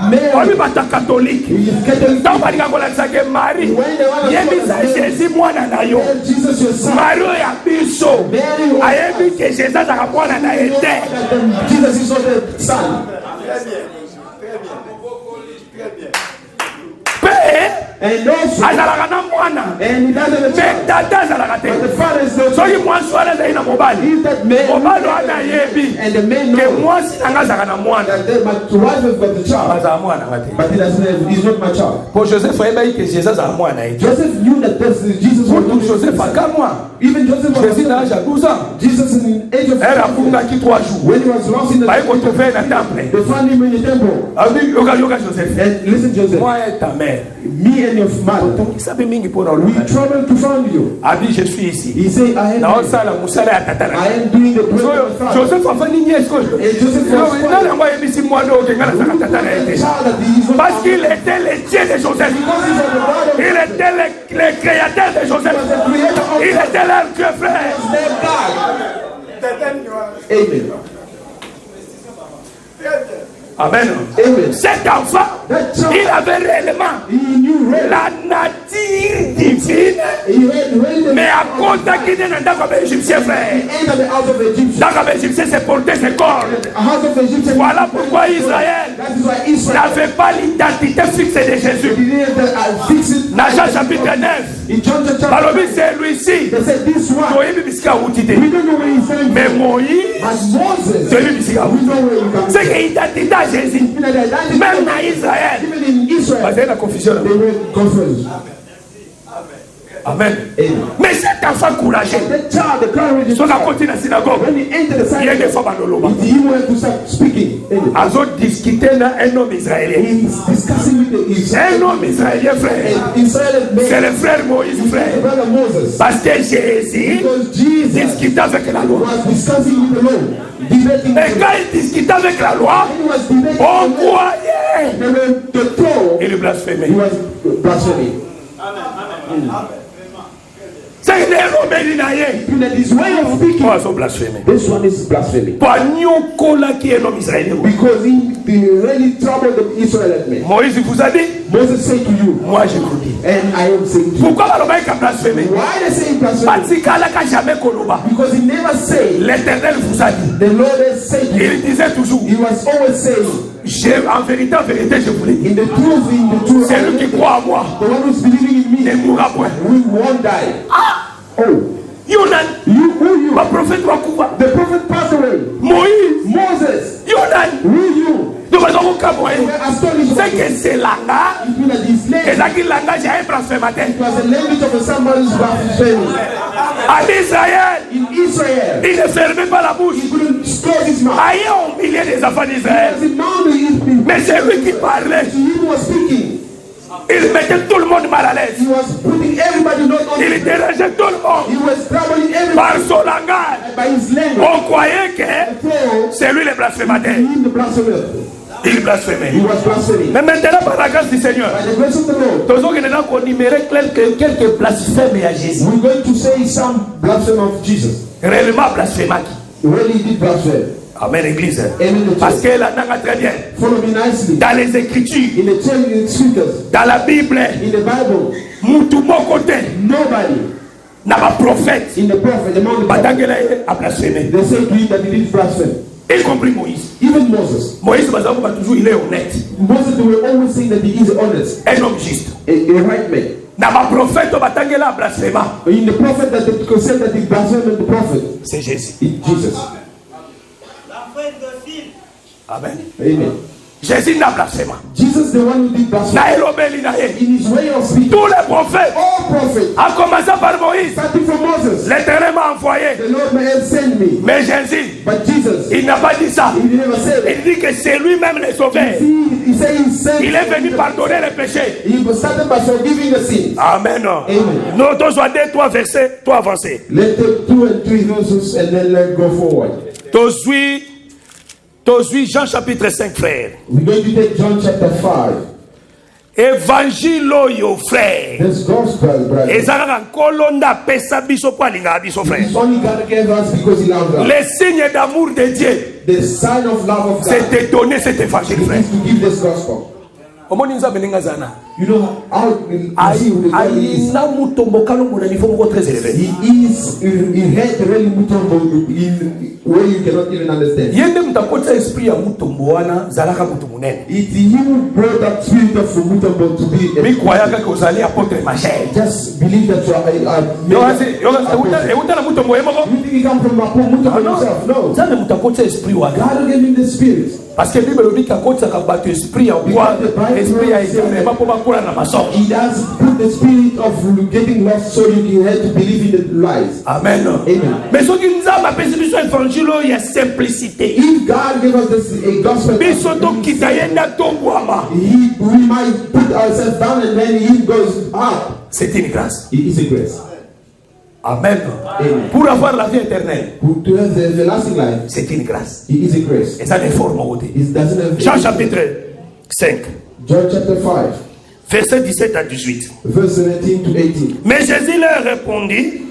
Mary. obi bata catholique. He is Catholic. Ntango balinga kolakisa ke Marie When they want to yebisa call him, Jésus mwana na yo. tell Jesus your son. Marie oyo ya biso Mary was ayebi ke Jésus azaka mwana na ye te. that Jesus is not the son. Mpe And also, azalaka na mwana and he doesn't have a me child. tata azalaka But the te. father is the Soki mwasi wana azali na mobali, If that man, mobali wana ayebi and the man ke knows mwasi nanga azalaka na mwana, that my wife has got the child, azala mwana nga te. but he doesn't have, he's not my child. Po Joseph ayebaki ke Jésus azala mwana ye te. Joseph knew that Jesus was Kutu not Joseph akamwa. Even Joseph Jésus na was âge ya 12 ans. Jesus in the age of Ere afungaki 3 jours. when he was lost in the Baye kotrouve na temple. they found him in the temple. Abi yoka Joseph. And listen, Joseph, Moi et ta mère. me and your mother, Kisabi mingi pona we oluka. traveled to find you. Abi je suis ici. He said, I Na am osala musala ya tata na. I am doing the prayer So of the Father. Joseph afani ni esko. And Joseph was Non, na ngwa yebisi mwana o kenga na saka tata na the ete. child that he is not Parce qu'il était le Dieu de Joseph. because he's on the God of Il était le créateur de Joseph. the creator of Il était leur Dieu frère. their God. Amen. Amen. Amen. Cet enfant, That child, il avait réellement he knew really. la nature divine. He had really Mais à cause qu'il est dans le Égyptien frère. entered the house of Egyptian. Dans le Égyptien, c'est porter ses corps. A house of Egyptian. Voilà pourquoi Israël That is why Israel n'avait pas l'identité fixe de Jésus. didn't fix it. Dans Jean chapitre 9, In John chapter balobi 5, celui-ci they said this one, toyebi bisika awuti te we don't know where he's coming mais from. Moïse But Moses, toyebi bisika we awuti know where he comes c'est from. que identité à Jésus Even the identity même na Israël even in Israel, bazali na confusion they were confused. amen Amen. mais cet enfant courageux The child, the courage, soki akoti na synagogue when he entered the ye des synagogue, fois baloloba it's him who had to start speaking. Amen. azodiscute na un homme israélien He's discussing with the un Israel. homme israélien frère And Israel c'est made le frère Moïse the frère brother Moses. parce que Jésus Because Jesus discute avec la loi was discussing with the law, debating et with the quand il discute avec la loi When he was debating on with the law, croyait they were the throne, il blasphémait he was blaspheming. c'est que elobeli na ye In his way of speaking, po azoblasphéme this one is blasphemy. po anyokolaki un homme israélien Because he really troubled the Israelite men. Moïse vous a dit Moses said to you, moi je vous dis and I am saying to you. pourquoi balobaki ka blasphéme Why they say blasphemy? batikalaka jamais koloba Because he never said, l'éternel vous a dit the Lord has said to you. il disait toujours He was always saying, en vérité je vous l'ai dit in the truth, celui qui croit en moi the one who's believing in ne me, mourra point we won't die. Oh, Yonan who you? baprophète bakufa The prophet passed away. Moïse Moses, Yonan who you? donc bazokokamwa They ye were astonished. c'est que c'est langa You feel that his language ezalaki langage ya un blasphémateur was a language of somebody's blasphemy. en Israël In Israel, il ne fermait pas la bouche he couldn't close his mouth. aïe au milieu des enfants d'Israël Because he now the people. mais c'est lui qui parlait To him who was speaking, il mettait tout le monde mal à l'aise he was putting everybody not on. il dérangeait tout le monde He was troubling everybody par son langage by his language. on croyait que So, c'est lui le blasphémateur him the blasphemer. il blasphémait He was blaspheming. mais maintenant par la grâce du Seigneur By the grace of the Lord, tozokende na konumérer quelques blasphèmes à Jésus we're going to say some blasphemy of Jesus. réellement blasphémaki When he did blasphemy. amen église Amen. parce qu'elle a très bien Follow me nicely. dans les écritures In the church, in the scriptures, dans la Bible in the Bible, mutu moko te nobody na baprophète in the prophet, among the prophets, batangela ye a blasphémé they say to him that he did blasphemy. y compris Moïse Even Moses. Moïse bazakoba toujours il est honnête Moses, they were always saying that he is honest, un homme juste a right man. na baprophète batangela a blasphéma In the prophet that they could say that he blasphemed the prophet, c'est Jésus it's Jesus. amen Amen. Jésus n'a blasphéma Jesus, the one who did blasphemy, na elobeli na ye in his way of speaking, tous les prophètes all prophets, a commencé par Moïse starting from Moses, l'éternel m'a envoyé the Lord may have sent me. mais Jésus But Jesus, il n'a pas dit ça he never said it. il dit que c'est lui-même le sauveur He said he sent. il est venu pardonner les péchés He was started by forgiving the sins. amen Amen. nous tous soit 2 3 versets toi avancer Let's take 2 and 3 verses and then let's go forward. Tozui Jean chapitre 5 frère We're going to take John chapter 5. évangile oyo frère This gospel, brother, ezalaka nkolo nde apesa biso mpo alingaka biso frère it's only God gave us because he loves us. le signe d'amour de Dieu The sign of love of God c'est de donner cet évangile frère is to give this gospel. omoni nzambe ndenge aza na You know how you see who the God is. aina mutombokano mona niveau moko très élevé He had really mutombo in where you cannot even understand. ye nde mutu akotisa esprit ya mutombo wana zalaka mutu monene It's he who brought that spirit of mutombo to be. mikwayaka ke ozali apôtre majeur Just believe that you are. euta na mutombo ye moko You think he come from mutombo himself? No. nzambe mutu akotisa esprit wana God gave him the spirit. parce que bible elobi akotisaka bato esprit ya kwa esprit ya ezamema mpo bakola na masomo He does put the spirit of getting lost so you can have to believe in the lies. amen Amen. mais soki nzambe apesi biso évangile oyo ya simplicité If God gave us this a gospel, biso tokita ye nde atombwama we might put ourselves down and then he goes up. c'est une grâce It is a grace. amen Amen. pour avoir la vie éternelle To have the everlasting life, c'est une grâce it is a grace. eza des formes ote It doesn't have. Jean chapitre 5 John chapter 5, verset 17 à 18 verse 17 to 18. mais Jésus leur répondit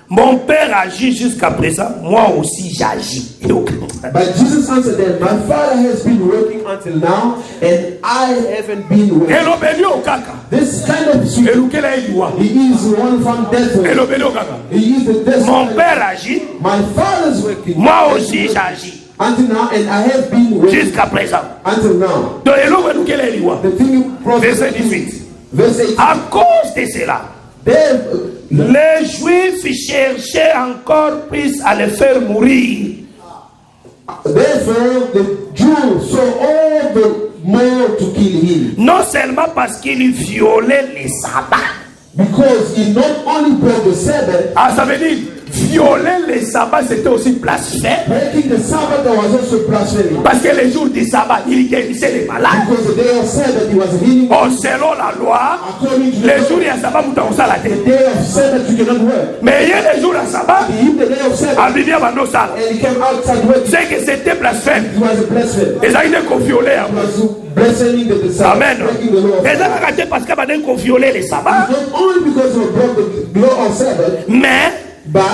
mon père agit jusqu'à présent moi aussi j'agis But Jesus answered them, my Father has been working until now, and I haven't been working. elobeli okaka This kind of spirit, elukela eliwa he is the one from death. elobeli okaka He is the death. mon père agit My Father's working moi aussi j'agis until now, and I have been working jusqu'à présent until now. donc eloko elukela eliwa The thing you verset 18 verse 18. à cause de cela Les Juifs cherchaient encore plus à le faire mourir. Therefore, the Jews saw all the more to kill him. Non seulement parce qu'il violait les sabbats. Because he not only broke the Sabbath, Ah, ça veut dire, violer les sabbats, c'était aussi blasphème. breaking the Sabbath was also blasphemy. Parce que les jours du sabbat, il guérissait les malades. Because the day of Sabbath he was healing. Oh, selon la loi, According to les jours du sabbat, vous t'en la the tête. day of Sabbath you cannot work. Mais il y a les jours du sabbat, He hit the day of Sabbath à Bibia Bandosala. and he came outside working. C'est que c'était blasphème. He was a blasphemy. Les gens étaient violés. He was blaspheming the Sabbath, Amen. breaking the law of Les gens Sabbath. ratés parce qu'ils ont violé les sabbats, Not only because he broke the law of Sabbath, mais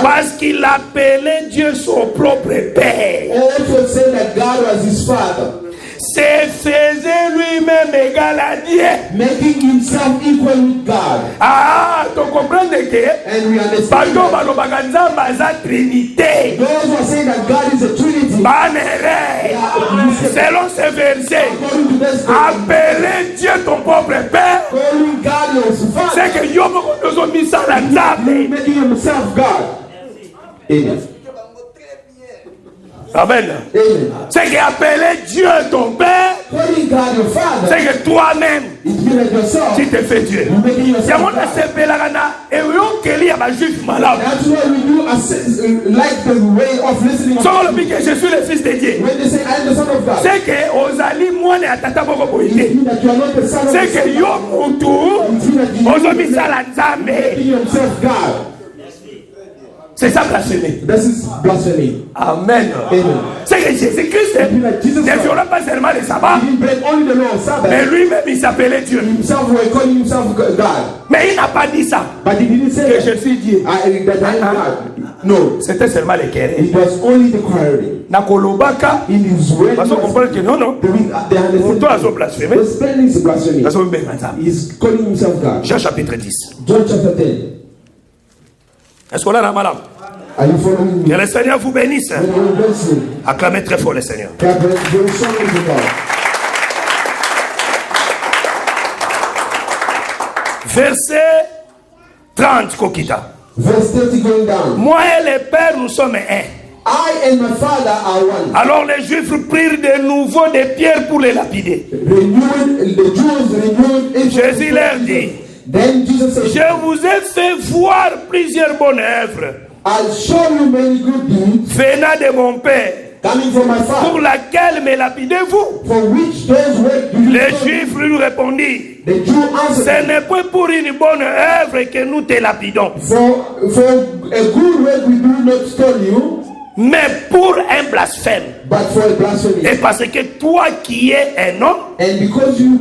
parce qu'il appelait Dieu son propre Père. also said that God was his father, Se faisait lui-même égal à Dieu. making himself equal with God. Ah, tu comprends que And we understand Pardon, that balobaka nzambe aza Trinité. those who are saying that God is a Trinity, Banere. Selon ce verset, according to this, appeler Dieu ton propre Père, calling God your father, c'est que yo moko tozomisa na nzambe. making himself God. Amen. Amen. Amen. C'est que appeler Dieu ton Père, Calling God your father, c'est que toi-même, it means that yourself, tu te fais Dieu. you're making yourself Yamona God. sepelaka na eyonkeli ya bajuif malamu. That's why we do like the way of listening. Soko lobi que je suis le fils de Dieu. When they say I am the son of God, C'est que ozali mwana ya tata moko boye it te. means that you are not the son of C'est que God. yo mutu It means that you are ozomisala nzambe. making yourself God. C'est ça blasphémie. This is blasphemy. Amen. Amen. C'est que Jésus-Christ ne violait pas seulement les sabbats, He didn't break only the law of Sabbath. mais lui-même il s'appelait Dieu. Himself were calling himself God. Mais il n'a pas dit ça, But he didn't say que that je suis Dieu. that I am God. No. C'était seulement les querelles. It was only the quarreling. Nakolobaka, In his way, parce qu'on comprend que non, non. they understand. Toi, ils ont blasphémé. The spelling is blasphemy. Parce qu'on veut bien ça. He's calling himself God. Jean chapitre 10. John chapter 10. Est-ce qu'on a la malade? Are you following me? Que le Seigneur vous bénisse. When you bless him, Acclamez très fort le Seigneur. God bless you. Very strongly to God. Verset 30, Kokita. Verse 30 going down. Moi et le Père, nous sommes un. I and my Father are one. Alors les Juifs prirent de nouveau des pierres pour les lapider. Renewed, the Jews renewed. Jésus leur dit, Then Jesus said, je vous ai fait voir plusieurs bonnes œuvres I'll show you many good deeds venant de mon Père, coming from my Father, pour laquelle me lapidez-vous? for which those work do you Les stone? Juifs lui répondirent, The Jew answered, ce n'est point pour une bonne œuvre que nous te lapidons, for a good work we do not stone you, mais pour un blasphème. but for a blasphemy. Et parce que toi qui es un homme, And because you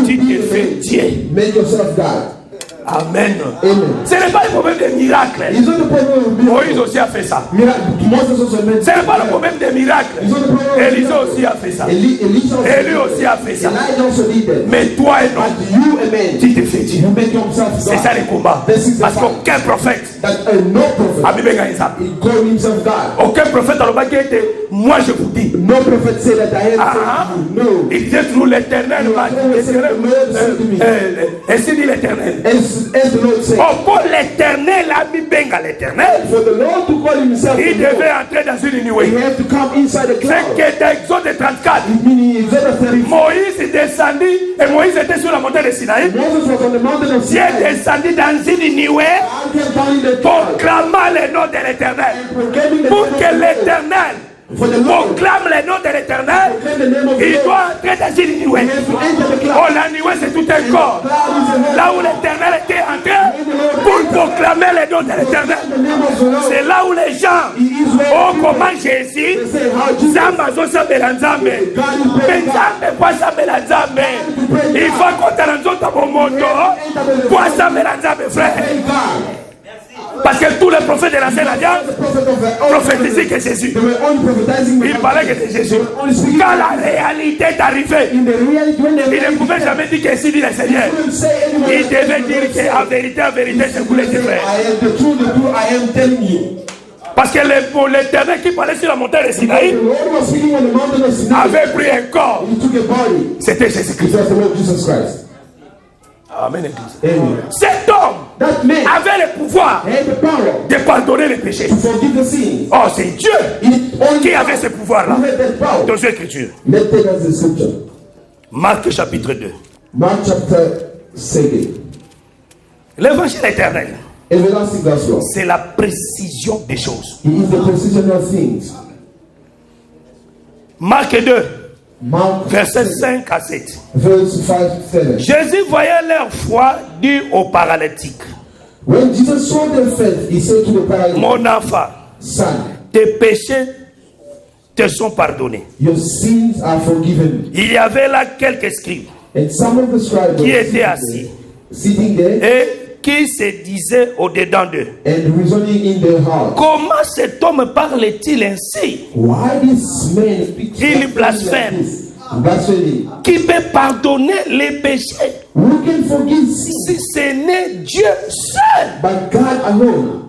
tu be te fais Dieu. make yourself God. Amen. Amen. Ce n'est pas le problème des miracles. It's not the problem of Moïse miracles. aussi a fait ça. Moses also made Ce n'est pas le problème des miracles. It's not the problem of Élisée miracles. aussi a fait ça. Elisha also Élie did aussi a fait ça. Elijah also did that. Mais toi et non, But you, amen, tu te fais Dieu. you make yourself C'est ça God. le combat. This is the Parce fight. qu'aucun prophète, That no prophet, Abibenga Isaac, he called himself God. aucun prophète dans le bas qui était, moi je vous dis. No prophet said that I am Ah, saying you. No. il disait toujours l'éternel m'a dit. Ainsi dit l'éternel. As the Lord said, Oh, pour l'éternel, Abibenga l'éternel, for the Lord to call himself il the Lord, devait entrer dans une he nuée. had to come inside the C'est cloud. que dans Exode 34, Meaning Exodus 34. Moïse est descendu et Moïse était sur la montagne de Sinaï. Moses was on the mountain of Dieu Sinai. est descendu dans une nuée God came down in the cloud, proclamant le nom de l'éternel. proclaiming the Pour name que of the Lord. l'éternel For the Lord proclame le nom de l'éternel, proclaim the name of the il Lord. doit entrer dans une He nuée. has to enter the cloud. Oh, la nuée c'est tout un corps. Cloud is a heaven. Là où l'éternel était entré pour proclamer le nom de l'éternel. The name of the Lord. C'est là où les gens, oh comment Jésus, They say how Jesus Nzambe azosambela Nzambe. Mais Nzambe po asambela Nzambe. Il faut kotala nzoto bomoto po asambela Nzambe, frère. thank God. Parce que tous les prophètes de l'ancienne alliance The prophet of the old prophétisaient que Jésus. they were only prophetizing Il parlait que c'est Jésus. only speaking. Quand la réalité est arrivée, In the reality, when they il ne pouvait jamais dire que si dit le Seigneur. couldn't say anymore. Il devait dire qu'en vérité, je voulais te faire. I am the truth, I am telling you. Parce que l'éternel qui parlait sur la montagne de The Sinaï Lord was speaking on the mountain of Sinai. avait pris un corps. He took a body. C'était It Jésus-Christ. was the Lord Jesus Christ. Amen, Église. Amen. Cet homme that man avait le pouvoir had the power de pardonner les péchés. to forgive the sins. Oh, c'est Dieu It only qui avait ce pouvoir-là. who had that power. Dans l'écriture. Let's take us the scripture. Marc chapitre 2. Mark chapter 2. L'évangile éternel, Everlasting gospel. c'est la précision des choses. He is the precision of things. Marc 2, Mark versets 2, 5 à 7. verse 5-7. Jésus voyait leur foi due au paralytique. When Jesus saw their faith, he said to the paralytic, Mon enfant, son, tes péchés te sont pardonnés. your sins are forgiven. Il y avait là quelques scribes And some of the scribes qui were étaient assis sitting there et qui se disaient au-dedans d'eux. and reasoning in their heart. Comment cet homme parle-t-il ainsi? Why this man speaks Il like blasphème. this? Blasphemy. Qui peut pardonner les péchés Who can forgive sins si ce n'est Dieu seul? but God alone?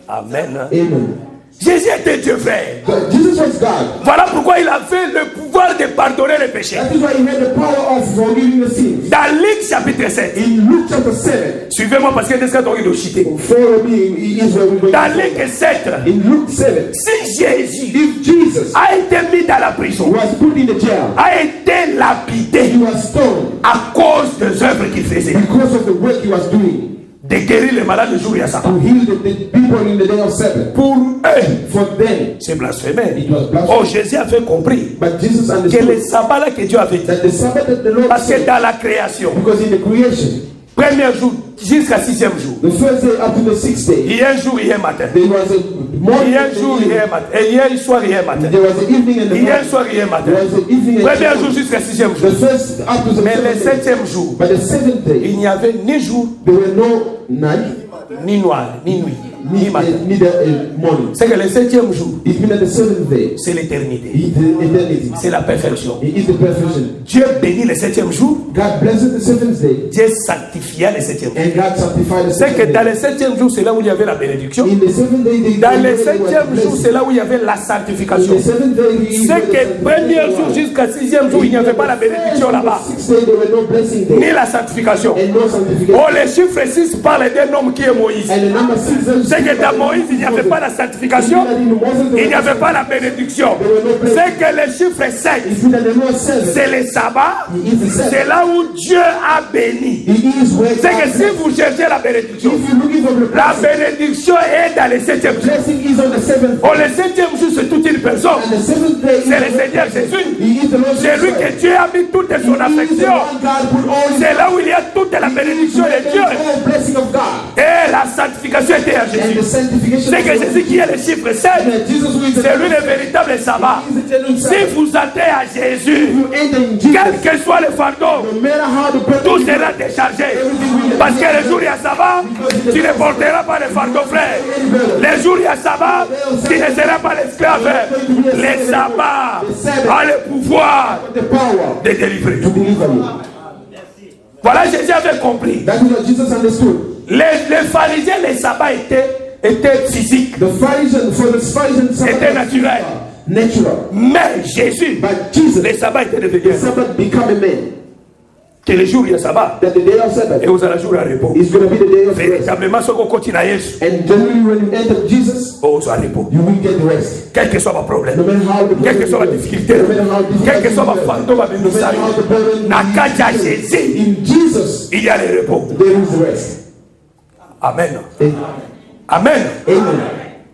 Amen. Amen. Jésus était Dieu vrai. But Jesus was God. Voilà pourquoi il avait le pouvoir de pardonner les péchés. That is why he had the power of forgiving the sins. Dans Luc chapitre 7. In Luke chapter 7, Suivez-moi parce que c'est ce qu'on doit citer. follow me in Israel. We're going Dans to Luc 7. in Luke 7, Si Jésus if Jesus a été mis dans la prison, was put in the jail, a été lapidé he was stoned à cause des œuvres qu'il faisait, because of the work he was doing de guérir les malades le jour et à sabbat. to heal the people in the day of Sabbath. Pour eux, For them, c'est blasphémé. it was blasphemy. Oh, Jésus avait compris But Jesus que le understood sabbat là que Dieu avait dit, that the Sabbath that the Lord parce que said, dans la création, because in the creation, premier jour jusqu'à sixième jour, the first day up to the sixth day, il y a un jour, il y a un matin. there was a Il morning y a un and jour, an il y a un evening. matin. Et il y a un soir, il y a un matin. There was an evening and a Il y a un morning. soir, il y a un matin. There was an evening and Premier a jour morning. jusqu'à sixième The jour. first up to the Mais le seventh day. septième jour, But the seventh day, il n'y avait ni jour, there were no night, ni noir, ni nuit, ni matin. neither morning. C'est que le septième jour, It means that the seventh day c'est l'éternité. is the eternity. C'est la perfection. It is the perfection. Dieu bénit le septième jour. God blessed the seventh day, Dieu sanctifia le septième jour. and God sanctified the C'est que seventh dans day. le septième jour, c'est là où il y avait la bénédiction. In the seventh day, Dans le septième jour, c'est là où il y avait la in sanctification. the seventh day, C'est que premier jour jusqu'à sixième jour, il n'y avait pas la bénédiction là-bas, Sixth day, there were no blessing ni there, la sanctification. and no sanctification. Oh, le chiffre 6 parle d'un homme qui est Moïse. And the number 6, C'est que dans Moïse, il n'y avait pas la sanctification, il n'y avait pas la bénédiction. C'est que le chiffre 5, c'est le sabbat, c'est là où Dieu a béni. C'est que si vous cherchez la bénédiction, la bénédiction est dans le septième jour. blessing is on the seventh. Oh, le septième jour, c'est toute une personne. And the seventh day C'est le Seigneur Jésus. He is the Lord C'est lui Jesus que Dieu a mis toute son He is the affection. one God put all his C'est là où il y a toute la bénédiction de Dieu. all blessing of God. Et la sanctification était à And the Jésus. sanctification C'est que Jésus qui est le chiffre 7. that Jesus who is the C'est lui le véritable sabbat. Si vous entrez à Jésus, you enter in Jesus, quel que soit le fardeau, no matter how the burden tout sera déchargé. Parce que le jour il y a sabbat, tu ne porteras pas le fardeau, frère. Le jour il y a sabbat, tu ne seras pas l'esclave. Le sabbat a le pouvoir the power de délivrer. to deliver you. Voilà, Jésus avait compris. That is what Jesus understood. Les pharisiens, les sabbats étaient physiques, The Pharisees, for the Pharisees, étaient naturels. natural. Mais Jésus, But Jesus, les sabbats étaient devenus the Sabbath become a man. que le jour il y a sabbat That the day of Sabbath et vous allez jour à repos. is going to be the day of rest. Véritablement, ce qu'on continue à Jésus, And generally, when you enter Jesus, vous allez repos. you will get rest. Quel que soit mon problème, No matter how the quelle que soit ma burden is, difficulté, no matter how difficult quel que soit ma it is, fantôme, no matter how the burden na kaja Jésus, in Jesus, il y a le repos. there is rest. Amen. Amen. Amen. Amen.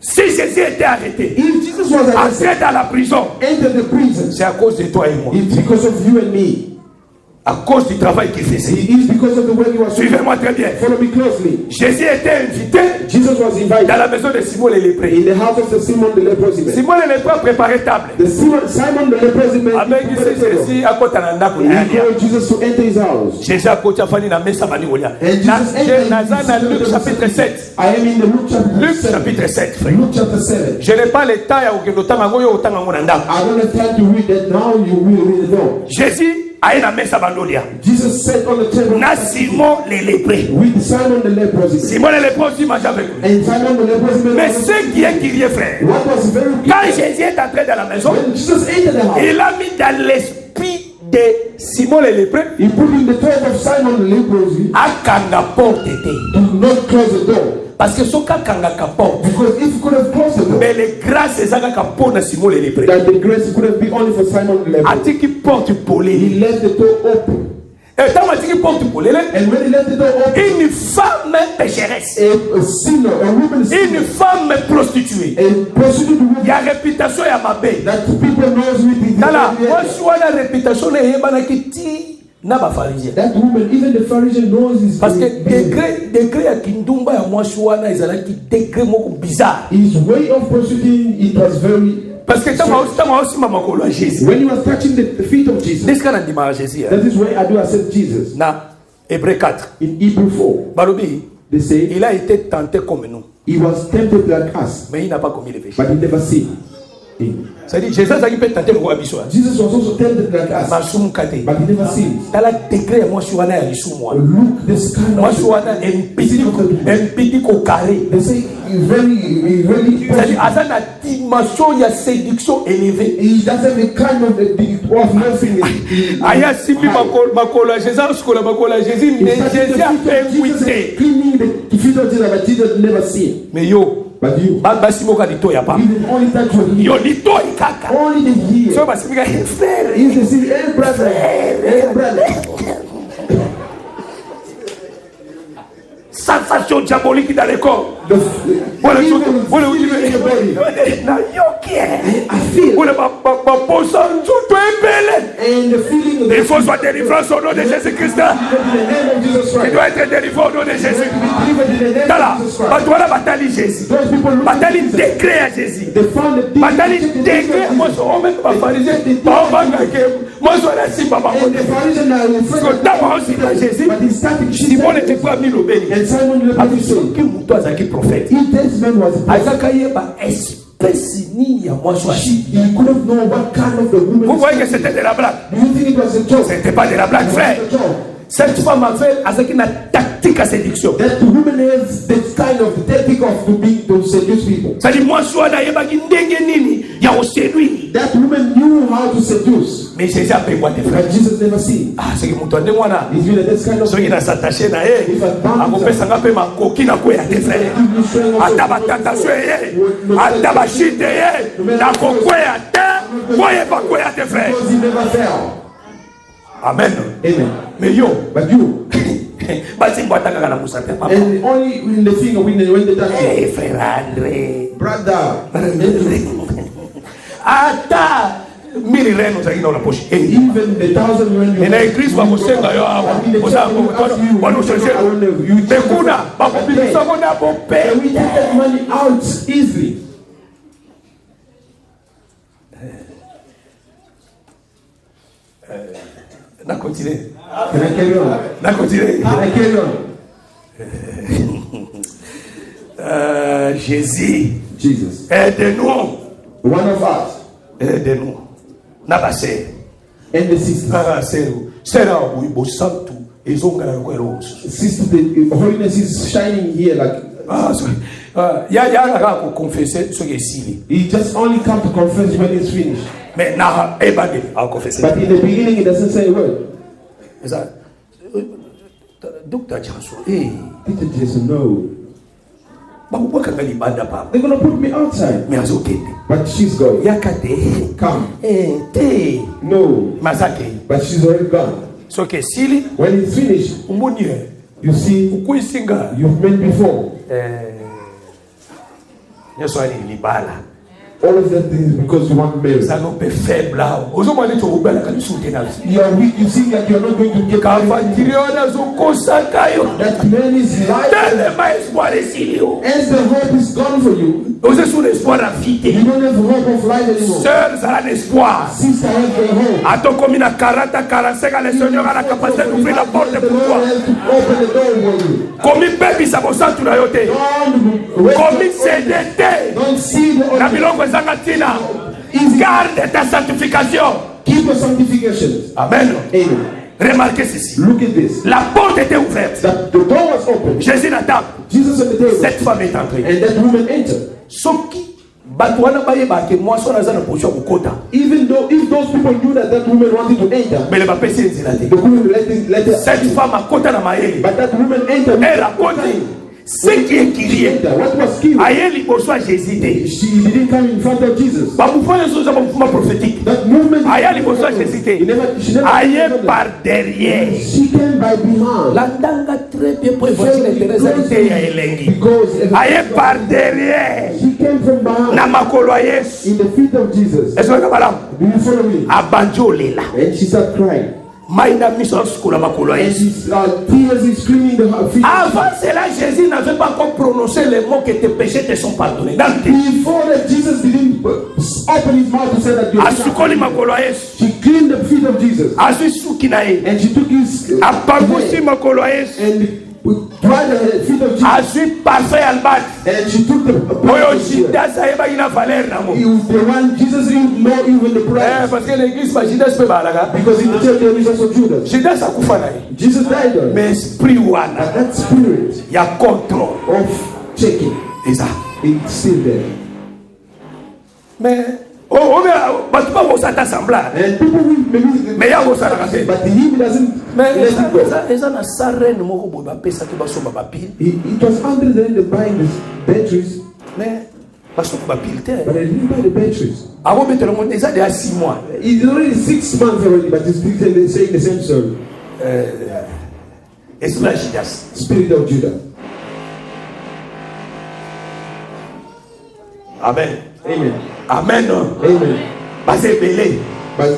Si Jésus était arrêté, If Jesus was arrested, entré dans la prison, enter the prison, c'est à cause de toi et moi. it's because of you and me. À cause du travail qu'il faisait. It is because of the work he was doing. Suivez-moi très bien. Follow me closely. Jésus était invité Jesus was invited dans la maison de Simon le lépreux. in the house of the Simon the leprosy man. Simon le lépreux préparait table. Simon the leprosy man Avec prepared ici, the table. Jésus à côté de ndako He na ya. called Jesus to enter his house. Jésus à côté afani na mesa bani olia. And Jesus entered Naza na Luc chapitre 7. I am in the Luke chapter Luc 7. chapitre 7, frère. Luke chapter 7. Je n'ai pas le temps ya okendo tanga ngoyo otanga ngona ndako. I don't have time to read that now. You will read it now. Jésus aye na mesa bandolia. Jesus sat on the table Na Simon le lépreux. with Simon the leprosy man. Simon le lépreux aussi mange avec lui. And Simon the leprosy man. Mais ce qui est curieux, frère, What was very quand Jésus est entré dans la maison, when Jesus entered the house, il a mis dans l'esprit de Simon le lépreux, he put in the thread of Simon the leprosy, akanga porte te. do not close the door. Parce que soka kanga ka porte. Because if you could have closed the door, Mais les grâces ezaka ka pona Simon le lépreux. that the grace could have been only for Simon the leper. Atiki porte He polé. left the door open. Et tant atiki porte polé, And when he left the door open, une femme pécheresse, a sinner, a woman une sinner, femme prostituée, a prostitute woman il y a réputation ya mabe. that people knows with it. Nala, moi je suis la réputation na yebana kiti na ba pharisien. That woman, even the Pharisee knows his Parce que degré ya kindumba ya moi shwana ezalaki degré moko bizarre. his way of prostituting, it was very. Parce que tama aussi mama ko la Jésus. When he was touching the feet of Jesus, N'est-ce qu'on a dit à Jésus? that is why I do accept Jesus. Na Hébreux 4. In Hebrew 4, Barobi, they say il a été tenté comme nous, he was tempted like us, mais il n'a pas commis le péché. but he never sinned. C'est-à-dire Jésus a peut tenté le roi Bissoa. Jesus was also tempted like us, Masum kate. but he never sinned. Dans la degré moi je suis wana ya moi. Look, this kind Moi of. je suis wana un petit au carré. They say he really. C'est-à-dire à la dimension il y a séduction élevée. He doesn't have a kind of nothing. Aya simi makola Jésus skola makola Jésus mais Jésus a fait Cleaning the feet of Jesus, but Jesus never sinned. mais yo But you, basi moka lito ya pa. even only that one, Yo lito ikaka. only the year. So basi mika frère. Is the sin, hey brother, hey brother. Sensation diabolique dans le corps. The Voilà evil tout. feeling in your body. Na yoki. I feel, Voilà ma posan tout embelé. and the feeling of the Il faut soit délivré au nom de Jésus-Christ. in the name of Jesus Il Christ. doit être délivré au nom de Jésus. Be delivered in the name Tala, of Jesus Christ. batwala batali Jésus. Those people look Batali at Jesus. décret à Jésus. They found the Batali décret. Moi je suis même pas pharisien. Pas moi je suis là si papa. and the Pharisees now in Parce front que d'abord aussi à Jésus. but he started Simon n'était pas mis l'obéli. and Simon the leper said, Qui mouton azaki prophète. if this man was a prophet, Azaka yeba espèce nini ya moi je suis. he couldn't know what kind of the woman. Vous voyez que c'était de la blague. Do you think it was a joke? C'était pas de la blague, frère. It was a joke. Cette femme a fait avec une tactique à séduction. That the woman has this kind of tactic of to seduce people. C'est-à-dire moi je suis là yebaki ndenge nini ya séduire. That woman knew how to seduce, Mais Jésus a payé quoi tes frères? but Jesus never seen. Ah, c'est que mouton ndenge wana. He's been this kind of. Soki na s'attacher na ye. Akopesanga pe makoki na koya te frère. Ata batentation ye. Ata bashite ye. Na kokwea te. Koye pa koya te frère. Because he never fell. Amen. Amen. Mais yo. But you, Basi mbwata kaka na musa te papa. and only in the finger when they touch you. Eh frère André. Brother, Ata mili reno za kina unaposhi. even the 1,000 when you. Ina English ba kusenga yo awa. Osa ko wanu shoshe. Bekuna ba kubisa kona bo pe. And we take that money out easily. Na continue. Can I carry on? Na continue. Can I carry on? Jésus, Jesus, aide-nous. one of us, Aide-nous. Na base. and the sister. Na seru. Sera uibo santu. Ezonga na kwero. Sister, the holiness is shining here like. Ah, sorry. Ya la ko confesser ce qui est sili. He just only come to confess when it's finished. Mais na ebade a confesser. But in the beginning, he doesn't say a word. Ça. Docteur Janso. Eh. Peter Jason, no. Ba ko ka ngali banda pa. They're gonna put me outside. Mais azokende. But she's going. Yakate. Come. Te. No. Masake. But she's already gone. So que sili When it's finished, umboni you see, kuisinga. you've met before. Yesu ali libala. All of that things because you want marriage. Ça nous fait faible là. Ozomani to ubala ka soutenir. You are weak. You see that you are not going to get Kafa married. tiriona zokosa kayo. That man is lying. Tellement espoir silio. As the hope is gone for you, Ose sur espoir à you vie. don't have hope of life anymore. Sœur, ça a l'espoir. Sister has the hope. Attends comme il a 40, 45 ans, le Seigneur a la capacité d'ouvrir la porte The pour Lord toi. has to open the door for you. Comme il baby ça bossa tu na yote. Don't wait. Comme il CDT. Don't see the Na only. bilongo zangatina. Garde ta sanctification. Keep your sanctifications. Amen. Amen. Remarquez ceci. Look at this. La porte était ouverte. That the door was open. Jésus n'attend. Jesus at the table. Cette femme est entrée. And that woman entered. Soki Even though if those people knew that woman wanted to enter, they couldn't let her. Cette femme a côté na maele. But that woman entered. Elle a côté. Ce qui est crié. What was killed? Aïe, il besoin Jésus. She didn't come in front of Jesus. Ba mouvement les autres mouvement prophétique. That movement. Aïe, il besoin Jésus. Aïe par derrière. She came by behind. La danga très bien pour évoquer l'intérêtalité ya elengi. Aïe par derrière. She came from behind. Na makolo Yesu. In the feet of Jesus. Est-ce que vous avez Do you follow me? Abanjolela. And she started crying. Maïna miso skula makolo And Yesu. tears is screaming the feet. Avant cela, Jésus n'avait pas encore prononcé les mots que tes péchés te sont pardonnés. Before that, Jesus didn't open his mouth to say that Asukoli makolo Yesu. she cleaned the feet of Jesus. Asuki na ye. And she took his Apagusi makolo Yesu. and dried the feet of Jesus. Asu parfait albat. And she took the Oyo Judas ayeba ina valeur na mo. the one Jesus didn't know even the price. Parce que l'église ba Judas pe balaka. Because in the church there is also Judas. Judas akufa na ye. Jesus died on it. Mais esprit But wana that spirit ya contrôle. of checking, Eza. it's still there. Mais batu ba kosata semblant. And people will maybe Mais ya kosala te. but he doesn't Mais let it go. eza na sarene moko boye bapesaki basomba bapile. It was under the buying the batteries, Mais basomba bapile te. but I didn't buy the batteries. Akobetela mo eza déjà 6 mois. It's already 6 months already, but it's still saying the same story. Esprit ya Judas. Spirit of Judah. Amen. Amen. Amen. Amen. Parce que belé.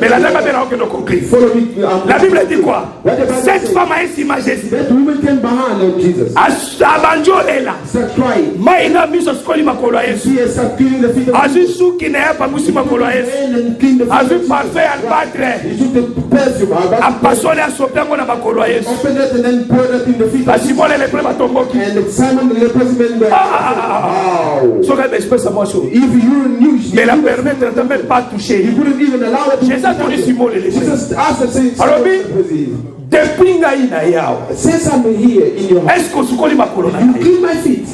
Mais la dame a aucun compris. Follow me. La Bible dit quoi? What the Bible Cette says? femme a estimé Jésus. That woman came behind of Jesus. Abanjolela. Start crying. Maina miso skoli makolo Yesu. She started cleaning the feet of Azu suki na yapa musi makolo Yesu. and cleaned the feet of Azu Jesus. parfait albatre. He took the perfume, Apasole asopengo na makolo Yesu. opened it and then poured it in the feet of Jesus. Basimole le prema tomboki. And Simon the leprous man went, wow. So quand espèce à moi chaud. If you knew, Mais la permettre de même pas toucher. he wouldn't even allow it to Jésus a donné Simon le léger. Jesus asked the same Alors depuis ngai na yao. since I'm here in your house, Est-ce que sukoli makolo na you ngai? clean my feet.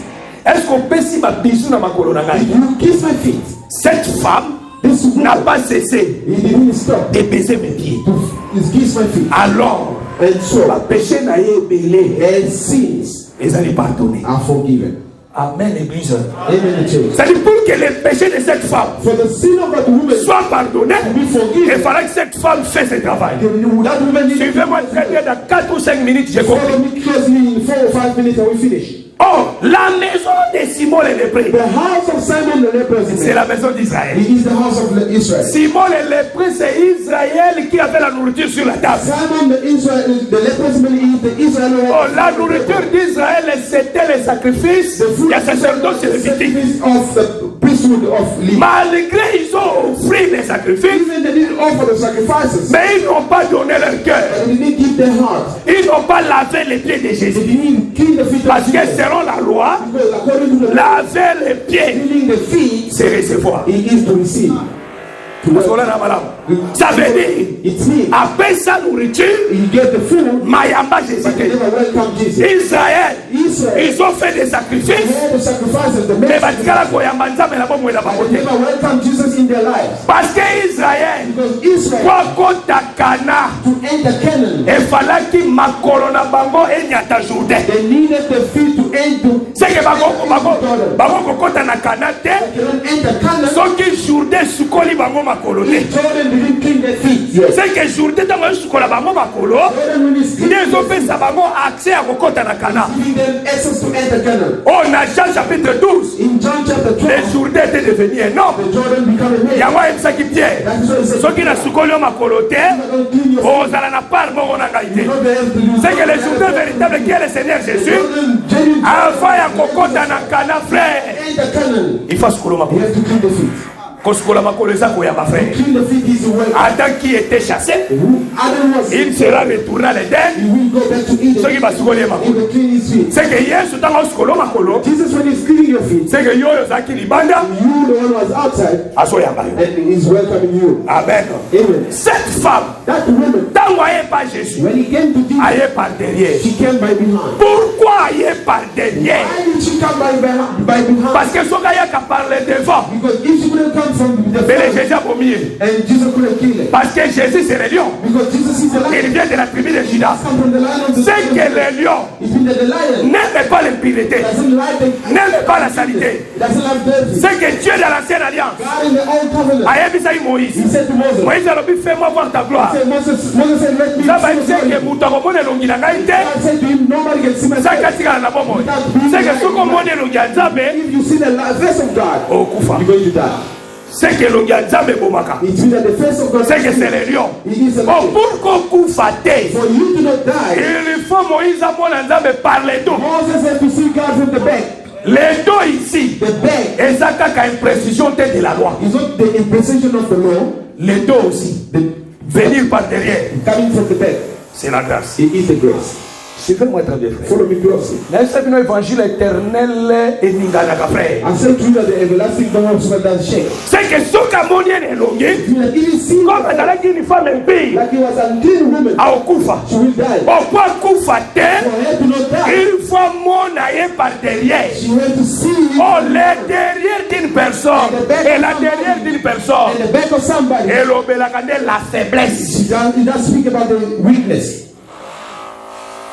Est-ce qu'on pesi ma bisu na makolo na ngai? You kiss my feet. Cette femme This n'a woman, pas cessé he didn't stop de baiser mes pieds. to kiss my feet. Alors, And so, ma péché na ye belé. and sins Ils allaient pardonner. are forgiven. Amen, l'église. Amen, the church. C'est-à-dire pour que les péchés de cette femme For the sin of that woman soient pardonnés, to be il forgiven, fallait que cette femme fasse ce travail. that woman needed Suivez-moi très bien, dans 4 ou 5 minutes, j'ai compris. follow me closely in 4 or 5 minutes and we finish. Oh, la maison de Simon le lépreux, The house of Simon the leper c'est la maison d'Israël. it is the house of Israel. Simon le lépreux, c'est Israël qui avait la nourriture sur la table. Simon the leprous man is the Israelite. Oh, la nourriture d'Israël, c'était les sacrifices. Il y a sacerdoce lévitique. Sacrifice of the priesthood of Levi. Malgré ils ont offert les sacrifices, Even they didn't offer the sacrifices, mais ils n'ont pas donné leur cœur. they didn't give their heart. Ils n'ont pas lavé les pieds de They Jésus. didn't clean the feet Parce of que Jesus. selon la loi, Because according to the law, laver les pieds, cleaning the feet, c'est recevoir. it is to receive. Parce qu'on a la malade. Ça veut dire, It means après sa nourriture, you get the food, Mayamba but you Jésus. never welcome Jesus. Israël, Israel, ils ont fait des sacrifices, all the sacrifices, the mais messages, batikala koyamba nzambe na bomoi na but they bakote. never welcome Jesus in their lives. Parce que Israël, Because Israel, kwa kota Kana, to enter Canaan, efalaki makolo na bango enyata Jourdain. they needed the feet to enter. C'est que bango kokota na Kana te, They don't enter Canaan. soki Jourdain sukoli bango makolo te. Jordan didn't clean their feet. Yes. C'est que Jourdain ntango esukola bango makolo, Jordan when he's nde clean, ezopesa bango accès ya kokota na Kana. giving them access to enter Canaan. Oh, na Jean chapitre 12, In John chapter 12, le Jourdain était devenu un homme. the Jordan became a man. Yango ayebisaki Pierre, That is what he said. soki nasukoli yo makolo te, Don't clean your feet. ozala na part moko na ngai te. Not the able to use. C'est que le Jourdain véritable qui est le Seigneur Jésus, Jordan genuine avant ya kokota na Kana frère, enter Canaan. il faut sukolo You makolo. have to clean the feet. Clean the feet is the way. Adam qui était chassé, Adam was. il sera retourné à l'Éden. He will go back to Eden. Ceux qui basculent les He makolo. will clean his feet. C'est que Yesu dans le skolo makolo. Jesus, when he's cleaning your feet, C'est que yo zaki libanda. you, the one who was outside, Asoyamba yo. and he's welcoming you. Amen. Amen. Cette femme, That woman, tant voyez pas Jésus, when he came to Jesus, aille par derrière. she came by behind. Pourquoi aille par derrière? Why did she come by behind? Parce que son gars a parlé devant. Because if she couldn't come from the Mais les front, Jésus au milieu. and Jesus couldn't kill her. Parce que Jésus c'est le lion. Because Jesus is the lion. Il vient de la tribu de Judas. Come from the lion of the C'est que le lion It's been that the lion n'aime pas l'impunité, doesn't like the n'aime pas la saleté. doesn't like dirty. C'est que Dieu dans l'ancienne alliance God in the old covenant, a dit Moïse. he said to Moses, Moïse a dit fais-moi voir ta gloire. Moses said, let me Ça va see dire your que glory. moto akomona elongi na ngai te. God said to him, nobody can see my Ça face. katika na bomoi. C'est que soki omoni elongi ya Nzambe If you see the face of God, okufa. you're going to die. C'est que elongi ya Nzambe ebomaka. It means that the face of God, C'est que c'est le lion. it is a Oh, lion. pour kokufa te, For you to not die, il faut Moïse amona Nzambe par les dos. Moses had to see God from the back. Les dos ici. The back Et ça kaka imprécision te de la loi. is not the imprecision of the law, Les dos aussi. Venir par derrière. coming from the back. C'est la grâce. It is the grace. Suivez-moi très bien, frère. Follow me closely. N'est-ce pas l'évangile éternel et ninganaka, frère? I said to you that the everlasting God will not shake. C'est que ce qu'amonienne est longue, Like if you see comme elle a une femme impie, like he was a clean woman, à Okufa. she will die. Pourquoi Kufa For te? her to not die, Une fois mon aïe par derrière. she went to see Oh, le derrière d'une personne et la derrière d'une in personne. the back of somebody. Et l'obélakande la faiblesse. She does speak about the weakness.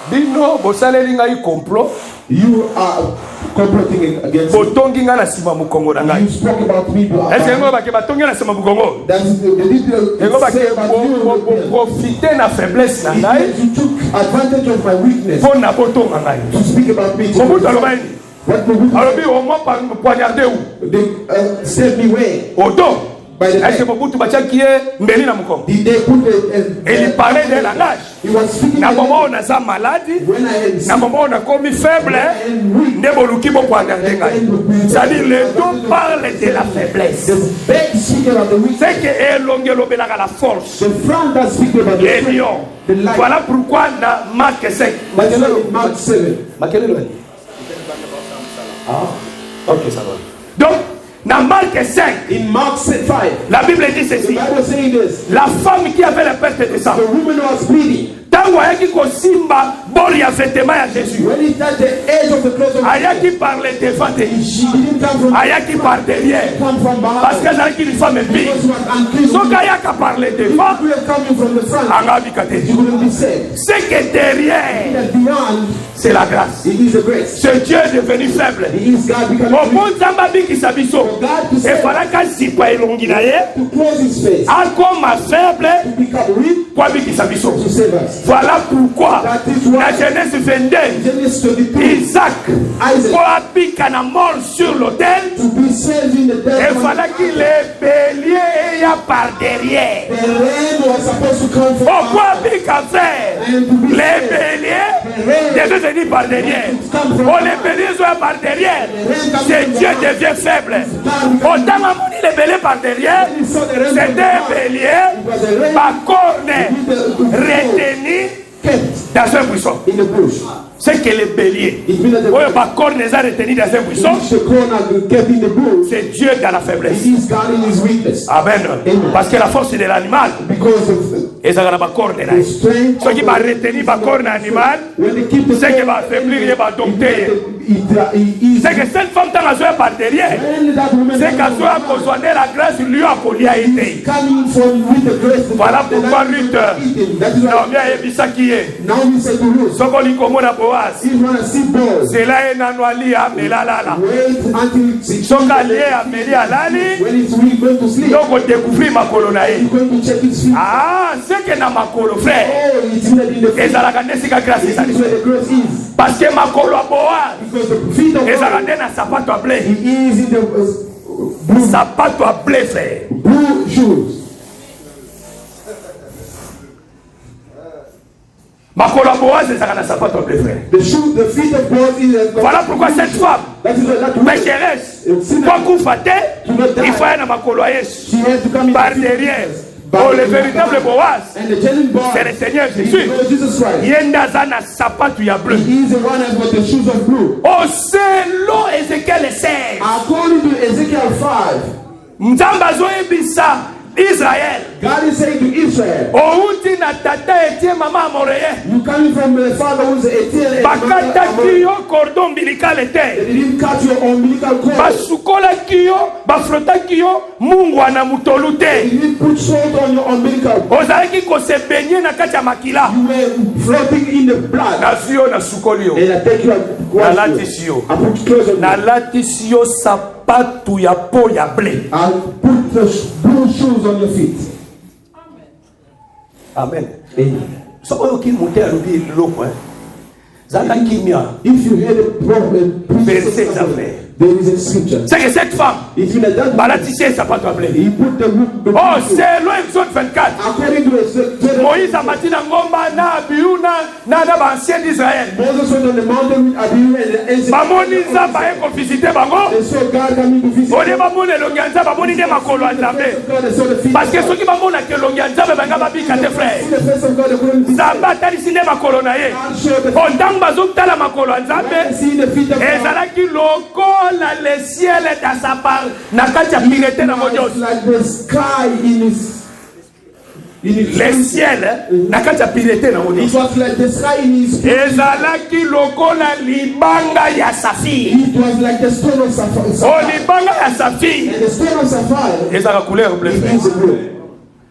Bino, bosaleli ngai complot. You are comploting against me. Botongi nga na sima mukongo na ngai. You spoke about me. Est-ce que ngo bake batongi na sima mukongo? That's the little Ngo say bake about you. profiter na faiblesse na It ngai means you took advantage of my weakness pour na botonga ngai. to speak about me. Mobutu aloba nini? What Mobutu Alobi au moins poignardé où? they sent me where? Au dos. By the Est-ce que back. Mobutu batiaki ye mbeli na mukongo? Did they put Et il parlait d'un langage. he was speaking Na in moment on a sa maladie, when I had na moment on a commis faible, and weak. nde boluki bo poignarder ngai. C'est-à-dire les dos parlent de la faiblesse. The back speak about the weakness. C'est que elongi lobelaka la force. The front does speak about the Les strength. lions. The light. Voilà pourquoi dans Marc 5. Mark 7. Ok, ça va. Donc, dans Marc 5, In Mark 5, la Bible dit the ceci. Bible saying this. La femme qui avait la perte de sang, The woman was bleeding. tango ayaki kosimba boli ya vêtement ya Jésus, When it touched the edge of the clothes of ayaki par le devant de she didn't come from ayaki par derrière. come from Parce behind. qu'elle azalaki une femme impie. Because she was unclean. Soki ayaka par le If devant, you were coming from the front, anga abika te. you wouldn't be saved. C'est que derrière, That beyond, c'est la grâce. it is the grace. Ce Dieu est devenu faible. It is God becoming Opo nzambe abikisa biso, God to save, efalaka zipa elongi na ye, to close his face, akoma faible to become weak, po abikisa biso. to save us. Voilà pourquoi That is na why Genèse 22, Genesis 22, Isaac Isaac, po abika na mort sur l'autel, to be saved in the death. efalaki le bélier eya par derrière. The rain was supposed to come from Pourquoi abika faire and to be les saved. béliers? Jésus se dit par derrière. Oh, les béliers sont par derrière. C'est Dieu devient faible. Autant amoni les béliers par derrière, c'était un bélier, par corne retenu Kept dans un buisson. in the bush. C'est que les béliers, It means that the oh, par corne les a retenus dans un buisson, the corner kept in the bush. c'est Dieu dans la faiblesse. It is God in his weakness. Amen. Parce que la force de l'animal, Because of et ça va corne là. the strength. Ce qui va retenir par corne animal, When they keep the c'est qu'il va affaiblir, il va dompter. C'est que cette femme t'a besoin par derrière. C'est qu'à soi a besoin de la grâce, lui a collé à été. coming from with the grace. Voilà pourquoi Ruth, That is non, why bien ebisa qui est. now we say to Ruth, Sokoli komona Boaz. if you want to see Boaz, C'est là un annuali à Melalala. wait until it's Soka lié à Meli Alali. when it's weak, going to sleep. Donc on découvre ma colonae. You're going to check his feet. Ah, c'est que na makolo frère. Oh, it's in the feet. Et ça la gane sika grâce This ça. is where the grace is. Parce que makolo a Boaz. Because the feet of Et ça God, gane na sapato à blé. it is in the blue, Sapato à blé frère. blue shoes. makolo Boaz ezaka na sapato ya blé, frère. The feet of Boaz is Voilà pourquoi cette femme pécheresse kwa kufa te, il faut aller na makolo ya Yesu par derrière. Oh, le véritable Boaz, c'est le Seigneur Jésus. Yendaza na sapato ya bleu. Oh, selon Ézéchiel 16. According to Ezekiel 5. Nzamba zoyebisa Israël. God is saying to Israel. Outi na tata etie mama amoreye. You coming from the father who's Etienne. Bakata kiyo cordon umbilical They ete. didn't cut your umbilical cord. Basukola kiyo, bafrota kiyo, Mungu anamutolu They te. didn't put salt on your umbilical cord. Ozalaki ko se benye na kati ya makila. You were floating in the blood. Na siyo na sukoli yo. And I take you and Na latisi yo. I put clothes on Na you. latisi yo sapatu ya po ya blé. I put the blue shoes on your feet. Amen. Amen. So oyo ki monte alobi loko hein. Zaka kimia. If you hear the prophet, Verset d'Abraham. there is a scripture. C'est que cette femme It means that balatisi sapato ya blé. he put the Oh, c'est loin Exode 24. according to the Moïse a bâti na ngomba na Abihu na bancien d'Israël. Moses went on the mountain with Abihu and the ancient. Bamoni nzamba ye visiter bango. They saw God coming to visit. Ole bamoni elongi ya nzambe bamoni nde makolo ya nzambe. God, they saw the feet. Parce que soki bamona ke elongi ya nzambe banga babika te frère. In the face of God, they couldn't see. Nzambe atalisi nde makolo na ye. God showed the O ntango bazotala makolo ya nzambe see the feet of God. ezalaki lokola le ciel dans sa part na kati ya pireté na It's mojosi. like the sky in his Le ciel na kati ya pireté na It mojosi. was like the sky in his Ezalaki lokola libanga ya safir. It was like the stone of sapphire. O libanga ya safir And the stone of sapphire ezalaka couleur bleu. is the blue.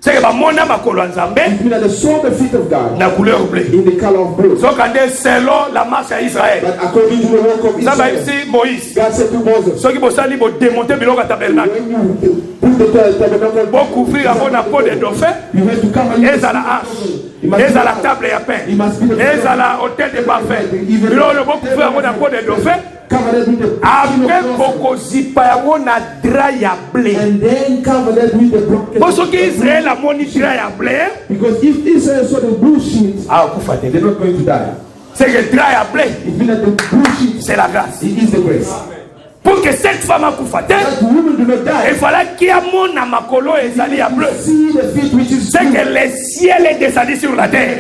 C'est que bamona makolo ya nzambe It means that they saw the feet of God na couleur bleu. in the color of blue. Sokande selon la marche à Israël. But according to the work of Nzambe Israel, ici Moïse. God said to Moses, Soki bosali bo démonter biloko ya tabernacle. when you put the tabernacle, Bo couvrir yango na peau de dauphin. you have to come and Ezala arche. Ezala table ya pain. Ezala hôtel de parfum. Biloko bo couvrir yango na peau de dauphin. cover that with the Après bokozipa yango na drap ya blé. and then cover that with the broken. Bo soki Israël amoni drap ya blé, Because if Israel saw the blue sheet, akufa te. they're not going to die. C'est que drap ya blé, It means that the blue sheet c'est la grâce. it is the grace. Pour que cette femme akufa te, That women do not die. il fallait qu'il y ait mon makolo ezali ya bleu. See the feet which is C'est blue. que le ciel est descendu sur la terre.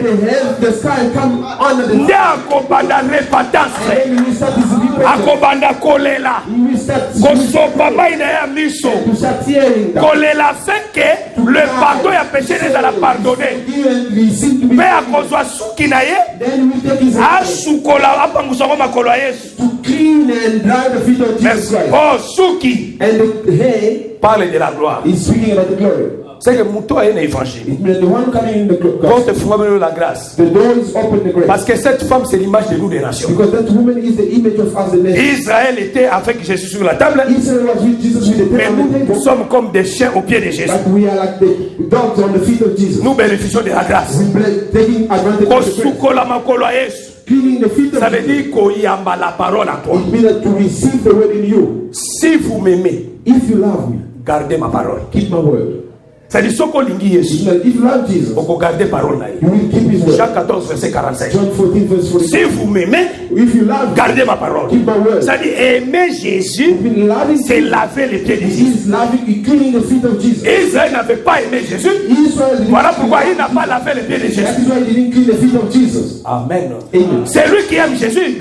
The sky come under the Nde akobanda repentance, and then we start to repent. akobanda kolela, We start kosopa mai na ya miso, to start tearing down. kolela fait que le pardon ya péché ezala pardonné. Even we seem to be. Mpe akozwa suki na ye, Then we take his hand asukola apangusa ngo makolo ya Yesu. to clean and dry the feet of Jesus Merci. Christ. Oh, suki And the hair parle de la gloire. is speaking about the glory. C'est que muto aye na évangile. It means the one coming in the Quand gospel. te fuma la grâce. The door is open, the grace. Parce que cette femme c'est l'image de nous des nations. Because that woman is the image of us, the nation. Israël était avec Jésus sur la table, Israel was with Jesus with the mais nous table. sommes comme des chiens aux pieds de Jésus. But we are like the dogs on the feet of Jesus. Nous bénéficions de la grâce. Taking advantage of the grace. Kosukola makolo ya Yesu. Cleaning the feet of Ça veut Jesus. dire koyamba la parole à toi. It means that to receive the word in you. Si vous m'aimez, If you love me, gardez ma parole. keep my word. Ça dit soko lingi It Yesu. means that if you love Jesus, Oko garder parole na ye. you will keep his word. Jean 14 verset 45. John 14 verse 45. Si vous m'aimez, If you love me, gardez ma parole. keep my word. Ça dit aimer Jésus, If you loving c'est Jesus, laver les pieds de he Jésus. is loving, he cleaning the feet of Jesus. Israël n'avait pas aimé Jésus. Israel didn't Voilà pourquoi il n'a pas lavé les pieds de That Jésus. is why he didn't clean the feet of Jesus. Amen. Amen. C'est lui qui aime Jésus.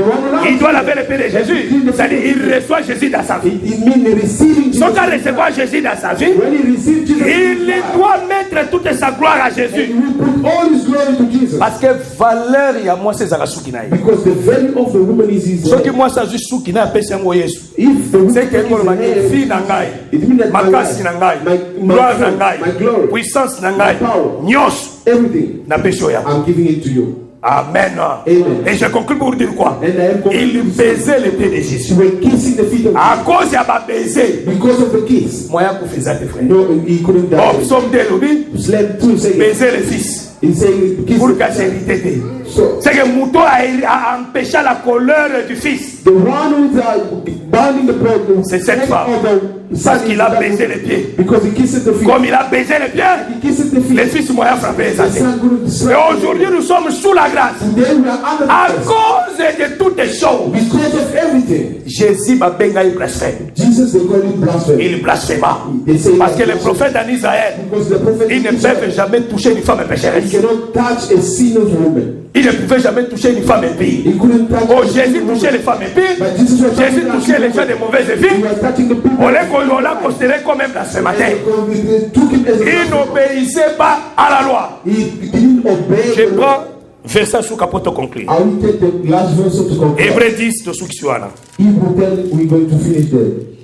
Il doit laver les pieds de Jésus. C'est-à-dire il reçoit Jésus dans sa vie. It means receiving Sans Jesus. qu'à recevoir Jésus dans sa vie, When he received Jesus, il doit mettre toute sa gloire à he Jésus. will put all his glory to Jesus. Parce que valeur il y a moi c'est Zakasuki na ye. Because the value of the woman is his Ce qui head. moi ça juste suki na pesa yango Yesu. If the woman C'est que is ngolo the maki head, fi na ngai. it means that my Makasi na life, ngai. my Gloire na glory, my ngai. glory, Puissance na ngai. my power, Nyos everything, na pesho ya. I'm giving it to you. Amen. Amen. Et je conclue pour vous dire quoi? And I am concluding Il baisait les pieds de She Jésus. was kissing the feet of À cause ya ba baiser. because of the kiss. Moyen pour faire tes frères. No, he couldn't Oh, die. psaume de lobby. Slept too, saying, Baiser les fils. he's saying, kiss Pour cacher l'idée. So, C'est que Mouton a empêché la colère du fils. the one who is binding the blood, C'est cette femme. Parce qu'il a baisé les pieds. because he kisses the feet. Comme il a baisé les pieds, He kisses the les feet. fils m'ont frappé. The son couldn't Et strike. aujourd'hui, nous sommes sous la grâce. Today we are under À the curse. cause de toutes les choses. Because of everything. Jésus m'a benga blasphème. Jesus, they call it blasphemy. Il blasphéma. They say Parce que les blasphemy. prophètes en Israël, Because the prophet ils ne peuvent jamais toucher une femme pécheresse. he cannot touch a sinner's woman. Ils ne pouvaient jamais toucher une femme impie. He couldn't touch Oh, a Jésus sinner's touchait les woman. femmes impies. But Jesus was Jésus touching touchait les gens de mauvaises He vies. was touching the people. On l'a considéré comme un blasphémateur. They took him as a Il n'obéissait pas à la loi. He didn't obey. Je prends verset sous capot pour conclure. I will take the last verse to conclude. Hébreux 10 de Soukisuana. Hebrew 10, we're going to finish there.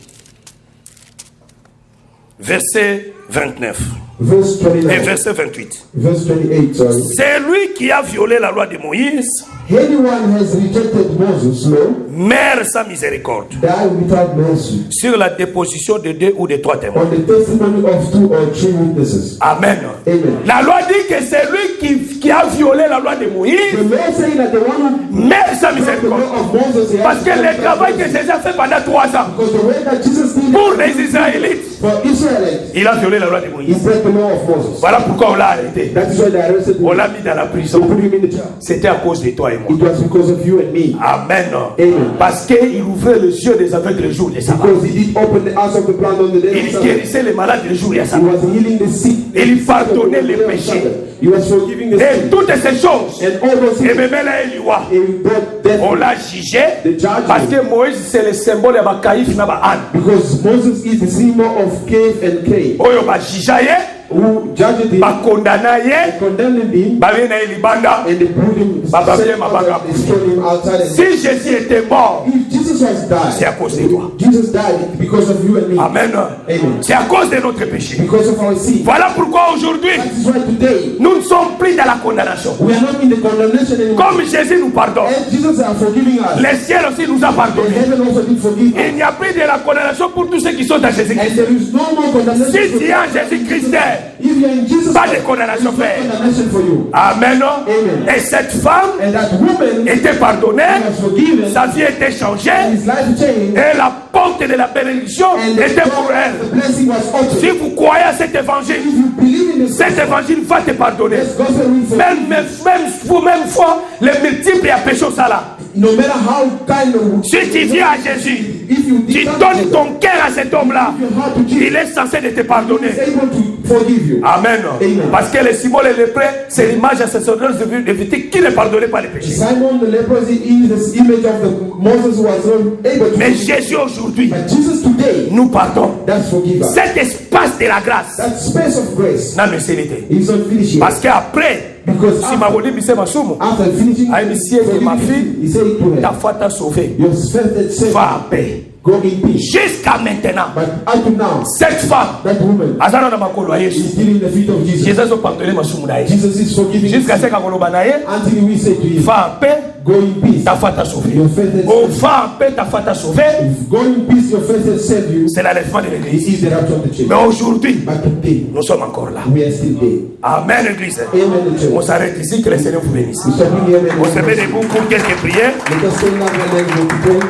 Verset 29 Verse et 29. verset 28. Verse 28, sorry. C'est lui qui a violé la loi de Moïse, Anyone has rejected Moses' law, meurt sans miséricorde, die without mercy, sur la déposition de 2 ou de 3 témoins. on the testimony of 2 or 3 witnesses. Amen. Amen. La loi dit que c'est lui qui a violé la loi de Moïse, The law saying that the one who meurt sans broke the miséricorde. law of Moses, he has Parce que to le travail que Jésus a fait pendant 3 ans because the way that Jesus did pour it les Israélites, for Israelites, il a violé la loi de he Moïse. broke the law of Moses. Voilà pourquoi on l'a arrêté. That is why they arrested On him. l'a mis dans la So prison. put him in the jail. C'était à cause de toi et moi. It was because of you and me. Amen. Amen. Parce qu'il ouvrait les yeux des aveugles le jour de sabbat. Because he did open the eyes of the blind on the day of Il Sabbath. guérissait les malades le jour de He sabbat. was healing the sick. Et il pardonnait les péchés. He was forgiving the Et sin. toutes ces choses. And all those Et things. même là, il y voit. He brought death. On l'a jugé The judgment. parce que Moïse c'est le symbole de Bakaïf na Baan. Because Moses is the symbol of Cave and Cain. Oyo ba jijaye, Who judged him, ba condamnaye, condemned him, ba vena libanda. and they put him, Baba set vile him mabanga. outside, they stole him outside. And Si Jésus était mort, if Jesus has c'est à died, cause de toi. Jesus died because of you and me. Amen. Amen. C'est à cause de notre péché. Because of our sin. Voilà pourquoi aujourd'hui, That is why today nous ne sommes plus dans la condamnation. we are not in the condemnation anymore. Comme Jésus nous pardonne, And Jesus are forgiving us. le ciel aussi nous a And pardonné. heaven also did forgive us. Il n'y a plus de la condamnation pour tous ceux qui sont dans And Jésus-Christ. there is no more condemnation. Si for tu es en Jésus-Christ, if you are in Jesus, pas de condamnation there faite. is no condemnation for you. Amen. Amen. Et cette femme And that woman était pardonnée, was forgiven. sa vie était changée, His life changed. et la porte de la bénédiction And the, était pour elle. the blessing was Si uttered. vous croyez à cet évangile, If you believe in this cet évangile va te pardonner. this gospel will forgive Même fois, les multiples à péché au salaire. no matter how kind of Si tu viens à Jésus, if you tu did donnes ton cœur à cet homme-là, your heart to il Jesus, est censé de te pardonner. is able to forgive you. Amen. Amen. Parce que le symbole et le prêtre, c'est l'image sacerdoce de Lévitique qui ne pardonnait pas les péchés. Simon the leprosy is this image of the Moses who was not able to Mais forgive. Jésus aujourd'hui But Jesus today, nous pardonne. that's forgive us. Cet espace de la grâce That space of grace n'a mécérité. is not finished yet. Parce qu'après, Because si ma volée mise ma somme, after finishing Ah, monsieur, forgiving ma him, fille, he said to ta her, foi t'a sauvé. your faith has saved Va en you. paix. Go in peace. Jusqu'à maintenant, But up to now, cette femme, that woman azana na makolo ya Yesu. is still in the feet of Jesus. Jésus a pardonné ma somme na ye. Jesus is forgiving Jusqu'à his ce sin. qu'on na ye, Until we say to him, va en paix, go in peace. ta foi t'a sauvé. Your faith has Oh, saved va en paix, ta foi t'a sauvé. you. Go in peace, your faith has saved you. C'est l'enlèvement de This l'église. is the rapture of the church. Mais aujourd'hui, But today, nous sommes encore là. we are still there. Amen, église. Amen, the On church. s'arrête ici, que le Seigneur vous bénisse. We shall bring here On se met debout pour quelques prières. Let us stand up and then go to pray.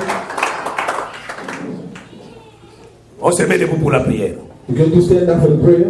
On se met debout pour la prière. We're going to stand up for the prayer.